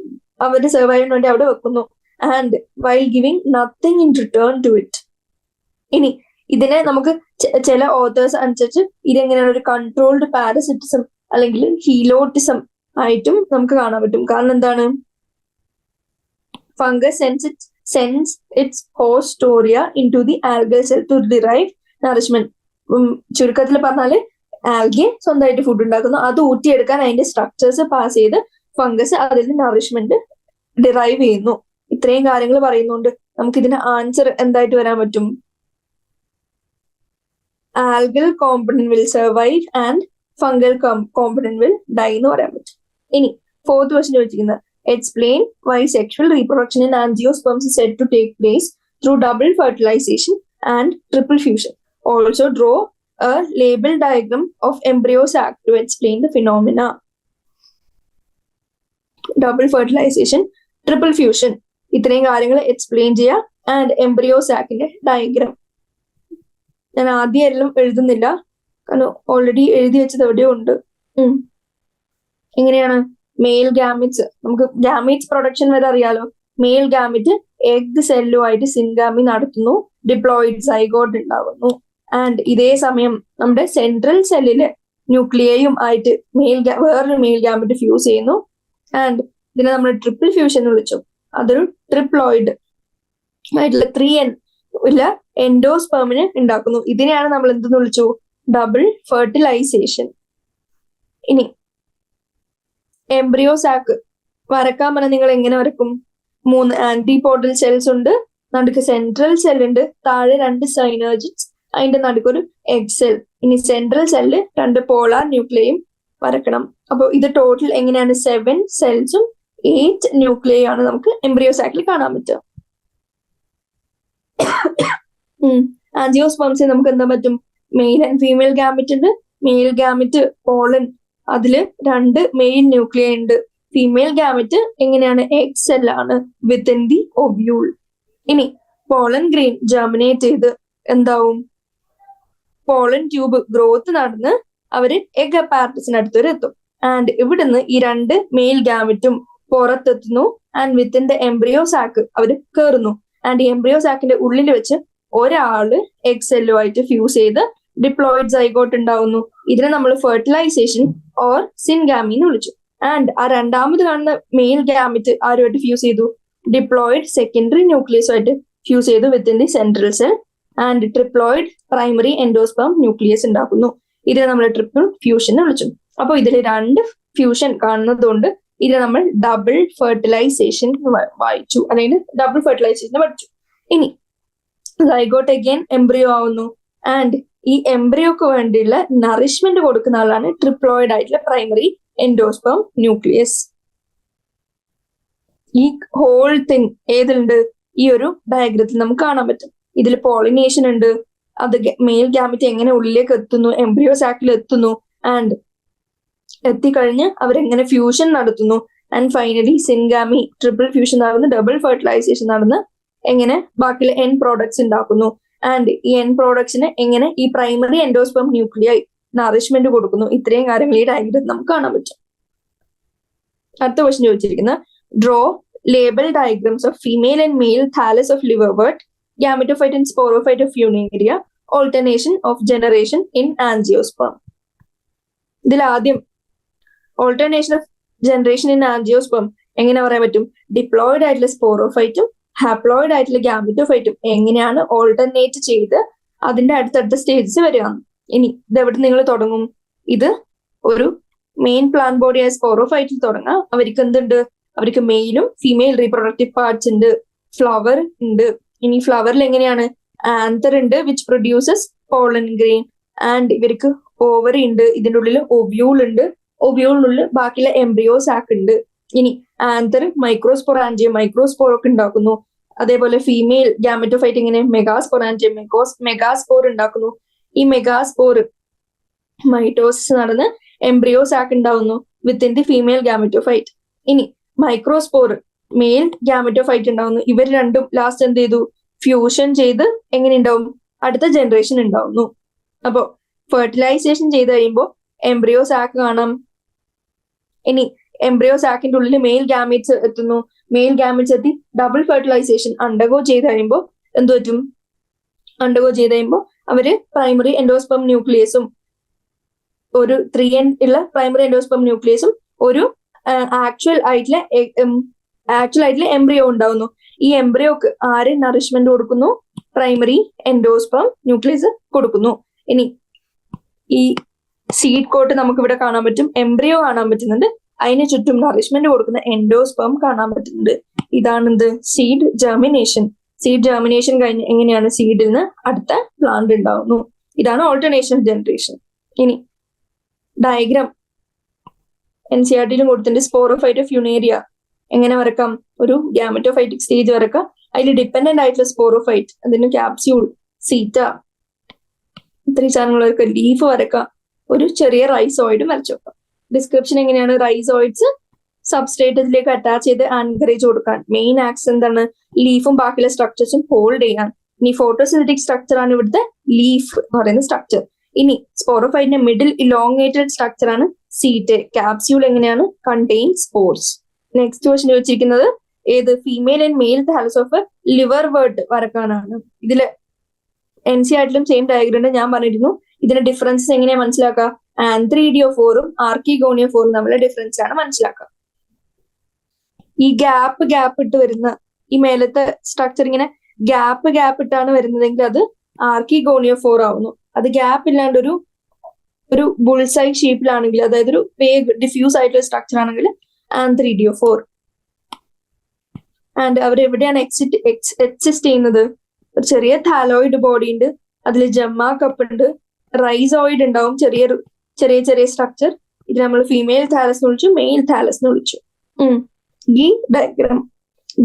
അവിടെ വെക്കുന്നു. And while giving nothing in return to it. ഇനി ഇതിനെ നമുക്ക് ചില ഓതേഴ്സ് അനുസരിച്ച് ഇതെങ്ങനെയാണ് ഒരു കൺട്രോൾഡ് പാരസിറ്റിസം അല്ലെങ്കിൽ ഹീലോട്ടിസം ആയിട്ടും നമുക്ക് കാണാൻ പറ്റും. കാരണം എന്താണ്? Fungus sends its host storia into the algal cell to derive nourishment. ചുരുക്കത്തിൽ പറഞ്ഞാല് ആൽഗെ സ്വന്തമായിട്ട് ഫുഡ് ഉണ്ടാക്കുന്നു, അത് ഊറ്റിയെടുക്കാൻ അതിന്റെ സ്ട്രക്ചേഴ്സ് പാസ് ചെയ്ത് ഫംഗസ് അതിൽ നറിഷ്മെന്റ് ഡിറൈവ് ചെയ്യുന്നു. ഇത്രയും കാര്യങ്ങൾ പറയുന്നുണ്ട് നമുക്ക് ഇതിന്റെ ആൻസർ എന്തായിട്ട് വരാൻ പറ്റും? Algal component will survive and fungal component will die എന്ന് പറയാൻ പറ്റും. ഇനി ഫോർത്ത് ക്വസ്റ്റ്യൻ ചോദിച്ചിരിക്കുന്നത് explain why sexual reproduction in angiosperms is said to take place through double fertilization and triple fusion. Also draw a label diagram of embryo sac to explain the phenomena. Double fertilization, triple fusion, ഇത്രയും കാര്യങ്ങൾ explain ചെയ്യുക. And embryo സാക്കിന്റെ diagram. ഞാൻ ആദ്യം എല്ലാം എഴുതുന്നില്ല, കാരണം already എഴുതി വെച്ചത് എവിടെയോ ഉണ്ട്. എങ്ങനെയാണ് മെയിൽ ഗാമിറ്റ്സ്, നമുക്ക് ഗാമിറ്റ്സ് പ്രൊഡക്ഷൻ വരെ അറിയാലോ. മെയിൽ ഗാമിറ്റ് എഗ് സെല്ലുമായിട്ട് സിൻഗാമി നടത്തുന്നു, ഡിപ്ലോയിഡ് സൈഗോട്ട് ഉണ്ടാകുന്നു. ആൻഡ് ഇതേ സമയം നമ്മുടെ സെൻട്രൽ സെല്ലില് ന്യൂക്ലിയയും ആയിട്ട് വേറൊരു മെയിൽ ഗാമിറ്റ് ഫ്യൂസ് ചെയ്യുന്നു. ആൻഡ് ഇതിനെ നമ്മൾ ട്രിപ്പിൾ ഫ്യൂഷൻ എന്ന് വിളിച്ചു. അതൊരു ട്രിപ്ലോയിഡ് ആയിട്ടുള്ള 3N ഉള്ള എൻഡോസ്പെർമിനെ ഉണ്ടാക്കുന്നു. ഇതിനെയാണ് നമ്മൾ എന്തെന്ന് വിളിച്ചു? Double fertilisation. ഇനി എംബ്രിയോ സാക്ക് വരക്കാൻ പറഞ്ഞാൽ നിങ്ങൾ എങ്ങനെ വരക്കും? 3 ആന്റിപോഡൽ സെൽസ് ഉണ്ട്, നടുക്ക് സെൻട്രൽ സെൽ ഉണ്ട്, താഴെ 2 സൈനർജിറ്റ്സ്, അതിന്റെ നടുക്കൊരു എഗ് സെൽ. ഇനി സെൻട്രൽ സെല്ല് 2 പോളാർ ന്യൂക്ലിയയും വരക്കണം. അപ്പോൾ ഇത് ടോട്ടൽ എങ്ങനെയാണ്? 7 സെൽസും 8 ന്യൂക്ലിയയും ആണ് നമുക്ക് എംബ്രിയോ സാക്കിൽ കാണാൻ പറ്റുക. ആൻജിയോസ്പെർംസിൽ നമുക്ക് എന്താ പറ്റും? മെയിൽ ആൻഡ് ഫീമെയിൽ ഗാമിറ്റ് ഉണ്ട്. മെയിൽ ഗാമിറ്റ് പോളൻ, അതില് 2 മെയിൽ ന്യൂക്ലിയ ഉണ്ട്. ഫീമെയിൽ ഗാമിറ്റ് എങ്ങനെയാണ്? എഗ് സെൽ ആണ് വിത്തിൻ ദി ഒവ്യൂൾ. ഇനി പോളൻ ഗ്രെയിൻ ജെർമിനേറ്റ് ചെയ്ത് എന്താവും? പോളൻ ട്യൂബ് ഗ്രോത്ത് നടന്ന് അവര് എഗ് അപ്പാരറ്റസിനടുത്ത് വരെ എത്തും. ആൻഡ് ഇവിടുന്ന് ഈ 2 മെയിൽ ഗാമിറ്റും പുറത്തെത്തുന്നു. And within the embryo sac അവര് കയറുന്നു. ആൻഡ് ഈ എംബ്രിയോ സാക്കിന്റെ ഉള്ളിൽ വെച്ച് ഒരാള് എഗ് സെല്ലുമായിട്ട് ഫ്യൂസ് ചെയ്ത് ഡിപ്ലോയിഡ് സൈഗോട്ട് ഉണ്ടാവുന്നു. ഇതിനെ നമ്മൾ ഫെർട്ടിലൈസേഷൻ ഓർ സിൻഗാമി എന്ന് വിളിച്ചു. ആൻഡ് ആ രണ്ടാമത് കാണുന്ന മെയിൽ ഗാമിറ്റ് ആരുമായിട്ട് ഫ്യൂസ് ചെയ്തു? ഡിപ്ലോയിഡ് സെക്കൻഡറി ന്യൂക്ലിയസുമായിട്ട് ഫ്യൂസ് ചെയ്തു within the central cell. And triploid primary endosperm nucleus ഉണ്ടാക്കുന്നു. ഇതിനെ നമ്മൾ ട്രിപ്പിൾ ഫ്യൂഷൻ എന്ന് വിളിച്ചു. അപ്പൊ ഇതിൽ 2 ഫ്യൂഷൻ കാണുന്നത് കൊണ്ട് ഇതിനെ നമ്മൾ ഡബിൾ ഫെർട്ടിലൈസേഷൻ വായിച്ചു, അല്ലെങ്കിൽ ഡബിൾ ഫെർട്ടിലൈസേഷൻ പഠിച്ചു. ഇനി സൈഗോട്ട് അഗൈൻ എംബ്രിയോ ആവുന്നു. ആൻഡ് ഈ എംബ്രിയോക്ക് വേണ്ടിയുള്ള നറിഷ്മെന്റ് കൊടുക്കുന്ന ആളാണ് ട്രിപ്ലോയിഡ് ആയിട്ടുള്ള പ്രൈമറി എൻഡോസ്പെർം ന്യൂക്ലിയസ്. ഈ ഹോൾ തിങ് ഏതുണ്ട്? ഈ ഒരു ഡയഗ്രത്തിൽ നമുക്ക് കാണാൻ പറ്റും. ഇതിൽ പോളിനേഷൻ ഉണ്ട്, അത് മെയിൽ ഗാമിറ്റ് എങ്ങനെ ഉള്ളിലേക്ക് എത്തുന്നു, എംബ്രിയോ സാക്കിൽ എത്തുന്നു, ആൻഡ് എത്തിക്കഴിഞ്ഞ് അവരെങ്ങനെ ഫ്യൂഷൻ നടത്തുന്നു, ആൻഡ് ഫൈനലി സിൻഗാമി ട്രിപ്പിൾ ഫ്യൂഷൻ നടന്ന് ഡബിൾ ഫെർട്ടിലൈസേഷൻ നടന്ന് എങ്ങനെ ബാക്കിയുള്ള എൻ പ്രോഡക്ട്സ് ഉണ്ടാക്കുന്നു. ആൻഡ് ഈ എൻ പ്രോഡക്ട്സിന് എങ്ങനെ ഈ പ്രൈമറി എൻഡോസ്പെർം ന്യൂക്ലിയായി നറിഷ്മെന്റ് കൊടുക്കുന്നു. ഇത്രയും കാര്യങ്ങൾ ഈ ഡയഗ്രത്തിൽ നമുക്ക് കാണാൻ പറ്റും. അടുത്ത ക്വസ്റ്റ്യൻ ചോദിച്ചിരിക്കുന്നത് draw label diagrams of female and male thallus of liverwort, gametophyte and sporophyte of Funaria, alternation of generation in angiosperm. ഇതിൽ ആദ്യം ഓൾട്ടർനേഷൻ ഓഫ് ജനറേഷൻ ഇൻ ആൻജിയോസ്പെർം എങ്ങനെ പറയാൻ പറ്റും? ഡിപ്ലോയിഡ് ആയിട്ടുള്ള സ്പോറോഫൈറ്റും ഹാപ്ലോയിഡ് ആയിട്ടുള്ള ഗാമറ്റോഫൈറ്റും എങ്ങനെയാണ് ഓൾട്ടർനേറ്റ് ചെയ്ത് അതിന്റെ അടുത്തടുത്ത സ്റ്റേജസ് വരികയാണ്. ഇനി ഇതെവിടെ നിങ്ങൾ തുടങ്ങും? ഇത് ഒരു മെയിൻ പ്ലാന്റ് ബോഡിയായ സ്പോറോഫൈറ്റിൽ തുടങ്ങാം. അവർക്ക് എന്തുണ്ട്? അവർക്ക് മെയിലും ഫീമെയിൽ റീപ്രൊഡക്റ്റീവ് പാർട്സ് ഉണ്ട്, ഫ്ലവർ ഉണ്ട്. ഇനി ഫ്ലവറിൽ എങ്ങനെയാണ്? ആന്തർ ഉണ്ട് which produces pollen grain. And ഇവർക്ക് ഓവറി ഉണ്ട്, ഇതിൻ്റെ ഉള്ളിൽ ഒവ്യൂൾ ഉണ്ട്, ഒവ്യൂളിനുള്ളിൽ ബാക്കിയുള്ള എംബ്രിയോ സാക്ക് ഉണ്ട്. ഇനി ആന്തർ മൈക്രോസ്പോറാൻജിയം മൈക്രോസ്പോർ ഒക്കെ ഉണ്ടാക്കുന്നു. അതേപോലെ ഫീമെയിൽ ഗാമറ്റോഫൈറ്റ് ഇങ്ങനെ മെഗാസ്പോറാൻജിയം മെഗാസ്പോർ ഉണ്ടാക്കുന്നു. ഈ മെഗാസ്പോർ മൈറ്റോസിസ് നടന്ന് എംബ്രിയോ സാക്ക് ഉണ്ടാവുന്നു വിത്തിൻ ദി ഫീമെയിൽ ഗാമറ്റോഫൈറ്റ്. ഇനി മൈക്രോസ്പോർ മെയിൽ ഗാമറ്റോഫൈറ്റ് ഉണ്ടാവുന്നു. ഇവർ രണ്ടും ലാസ്റ്റ് എന്ത് ചെയ്തു? ഫ്യൂഷൻ ചെയ്ത് എങ്ങനെ ഉണ്ടാവും? അടുത്ത ജനറേഷൻ ഉണ്ടാവുന്നു. അപ്പോ ഫെർട്ടിലൈസേഷൻ ചെയ്ത് കഴിയുമ്പോൾ എംബ്രിയോ സാക്ക് കാണാം. ഇനി എംബ്രിയോ സാക്കിന്റെ ഉള്ളിൽ മെയിൽ ഗാമീറ്റ്സ് എത്തുന്നു. മെയിൽ ഗാമീറ്റ്സ് എത്തി ഡബിൾ ഫെർട്ടിലൈസേഷൻ അണ്ടർഗോ ചെയ്ത് കഴിയുമ്പോൾ എന്ത് പറ്റും? അണ്ടർഗോ ചെയ്ത് കഴിയുമ്പോൾ അവര് പ്രൈമറി എൻഡോസ്പെർം ന്യൂക്ലിയസും ഒരു 3N ഉള്ള പ്രൈമറി എൻഡോസ്പെർം ന്യൂക്ലിയസും ഒരു ആക്ച്വൽ ആയിട്ടുള്ള എംബ്രിയോ ഉണ്ടാവുന്നു. ഈ എംബ്രിയോക്ക് ആര് നറിഷ്മെന്റ് കൊടുക്കുന്നു? പ്രൈമറി എൻഡോസ്പെർം ന്യൂക്ലിയസ് കൊടുക്കുന്നു. ഇനി ഈ സീഡ് കോട്ട് നമുക്ക് ഇവിടെ കാണാൻ പറ്റും, എംബ്രിയോ കാണാൻ പറ്റുന്നുണ്ട്, അതിന് ചുറ്റും നറിഷ്മെന്റ് കൊടുക്കുന്ന എൻഡോസ്പെർം കാണാൻ പറ്റുന്നുണ്ട്. ഇതാണെന്ത്? Seed germination. സീഡ് ജെർമിനേഷൻ കഴിഞ്ഞ് എങ്ങനെയാണ് സീഡിൽ നിന്ന് അടുത്ത പ്ലാന്റ് ഉണ്ടാവുന്നു. ഇതാണ് ഓൾട്ടർനേഷൻ ഓഫ് ജനറേഷൻ. ഇനി ഡയഗ്രാം NCERT-യിലും കൊടുത്തിട്ടുണ്ട്. സ്പോറോഫൈറ്റ് ഫ്യൂണേരിയ എങ്ങനെ വരക്കാം? ഒരു ഗ്യാമറ്റോഫൈറ്റിക് സ്റ്റേജ് വരക്കാം. അതിൽ ഡിപ്പെൻഡന്റ് ആയിട്ടുള്ള സ്പോറോഫൈറ്റ്, അതിന് ക്യാപ്സ്യൂൾ, സീറ്റ, ഇത്രയും സാധനങ്ങൾ വരക്കാം. ലീഫ് വരക്കാം. ഒരു ചെറിയ റൈസോയിഡും വരച്ചു വെക്കാം. ഡിസ്ക്രിപ്ഷൻ എങ്ങനെയാണ്? റൈസോയിഡ്സ് സബ്സ്ട്രേറ്റത്തിലേക്ക് അറ്റാച്ച് ചെയ്ത് ആൻകറേജ് കൊടുക്കാൻ. മെയിൻ ആക്സ് എന്താണ്? ലീഫും ബാക്കിയുള്ള സ്ട്രക്ചേഴ്സും ഹോൾഡ് ചെയ്യാൻ. ഇനി ഫോട്ടോസിന്തറ്റിക് സ്ട്രക്ചർ ആണ് ഇവിടുത്തെ ലീഫ് എന്ന് പറയുന്ന സ്ട്രക്ചർ. ഇനി സ്പോറോഫൈറ്റിന്റെ മിഡിൽ ഇലോങ്ങേറ്റഡ് സ്ട്രക്ചർ ആണ് സീറ്റ്. ക്യാപ്സ്യൂൾ എങ്ങനെയാണ്? Contain spores. നെക്സ്റ്റ് ക്വസ്റ്റ്യൻ ചോദിച്ചിരിക്കുന്നത് ഏത്? Female and male thallus of liverwort വരക്കാനാണ്. ഇതില് NCERT-ലും സെയിം ഡയഗ്രാം ഞാൻ പറഞ്ഞിരുന്നു. ഇതിന്റെ ഡിഫറൻസ് എങ്ങനെയാ മനസ്സിലാക്കുക? ആന്ത്രീഡിയോഫോറും ആർക്കിഗോണിയോഫോറും തമ്മിലുള്ള ഡിഫറൻസ് ആണ് മനസ്സിലാക്കുക. ഈ ഗ്യാപ്പ് ഇട്ട് വരുന്ന ഈ മേലത്തെ സ്ട്രക്ചർ ഇങ്ങനെ ഗ്യാപ്പ് ഇട്ടാണ് വരുന്നതെങ്കിൽ അത് ആർക്കിഗോണിയോഫോർ ആവുന്നു. അത് ഗ്യാപ്പ് ഇല്ലാണ്ട് ഒരു ബുൾസൈ ഷേപ്പിലാണെങ്കിൽ, അതായത് ഒരു വേഗ് ഡിഫ്യൂസ് ആയിട്ടുള്ള സ്ട്രക്ചർ ആണെങ്കിൽ ആന്ത്രീഡിയോഫോർ. ആൻഡ് അവർ എവിടെയാണ് എക്സിസ്റ്റ് ചെയ്യുന്നത്? ഒരു ചെറിയ താലോയിഡ് ബോഡി ഉണ്ട്, അതിൽ ജമ്മ കപ്പ് ഉണ്ട്, റൈസോയിഡ് ഉണ്ടാവും, ചെറിയ സ്ട്രക്ചർ. ഇത് നമ്മൾ ഫീമെയിൽ താലസ് എന്ന് വിളിച്ചു, മെയിൽ താലസ് എന്ന് വിളിച്ചു. ഈ ഡയഗ്രാം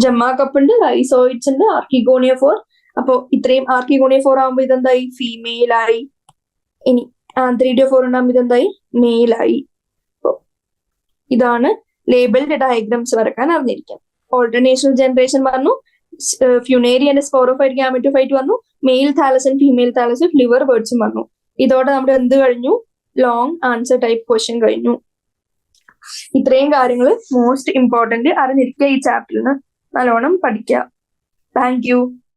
ജമ്മ കപ്പ് ഉണ്ട്, റൈസോയിഡ്സ് ഉണ്ട്, ആർക്കിഗോണിയോഫോർ. അപ്പോ ഇത്രയും ആർക്കിഗോണിയോഫോർ ആകുമ്പോൾ ഇതെന്തായി? ഫീമെയിൽ ആയി. ഇനി ആന്ത്രീഡിയോഫോർ ഉണ്ടാകുമ്പോൾ ഇതെന്തായി? മെയിൽ ആയി. ഇതാണ് ലേബിൾഡ് ഡയഗ്രാംസ് വരക്കാൻ അറിഞ്ഞിരിക്കാം. ഓൾട്ടർനേഷണൽ ജനറേഷൻ പറഞ്ഞു, ഫ്യൂണേരിയ ആൻഡ് സ്പോറോഫൈറ്റ് ഗ്യാമറ്റോഫൈറ്റ് പറഞ്ഞു, male thallus and female thallus of ലിവർ ബേർഡ്സും പറഞ്ഞു. ഇതോടെ നമ്മുടെ എന്ത് കഴിഞ്ഞു? ലോങ് ആൻസർ ടൈപ്പ് ക്വസ്റ്റ്യൻ കഴിഞ്ഞു. ഇത്രയും കാര്യങ്ങൾ മോസ്റ്റ് ഇമ്പോർട്ടന്റ് അറിഞ്ഞിരിക്കുക. ഈ ചാപ്റ്ററിന് നല്ലോണം പഠിക്കുക. Thank you.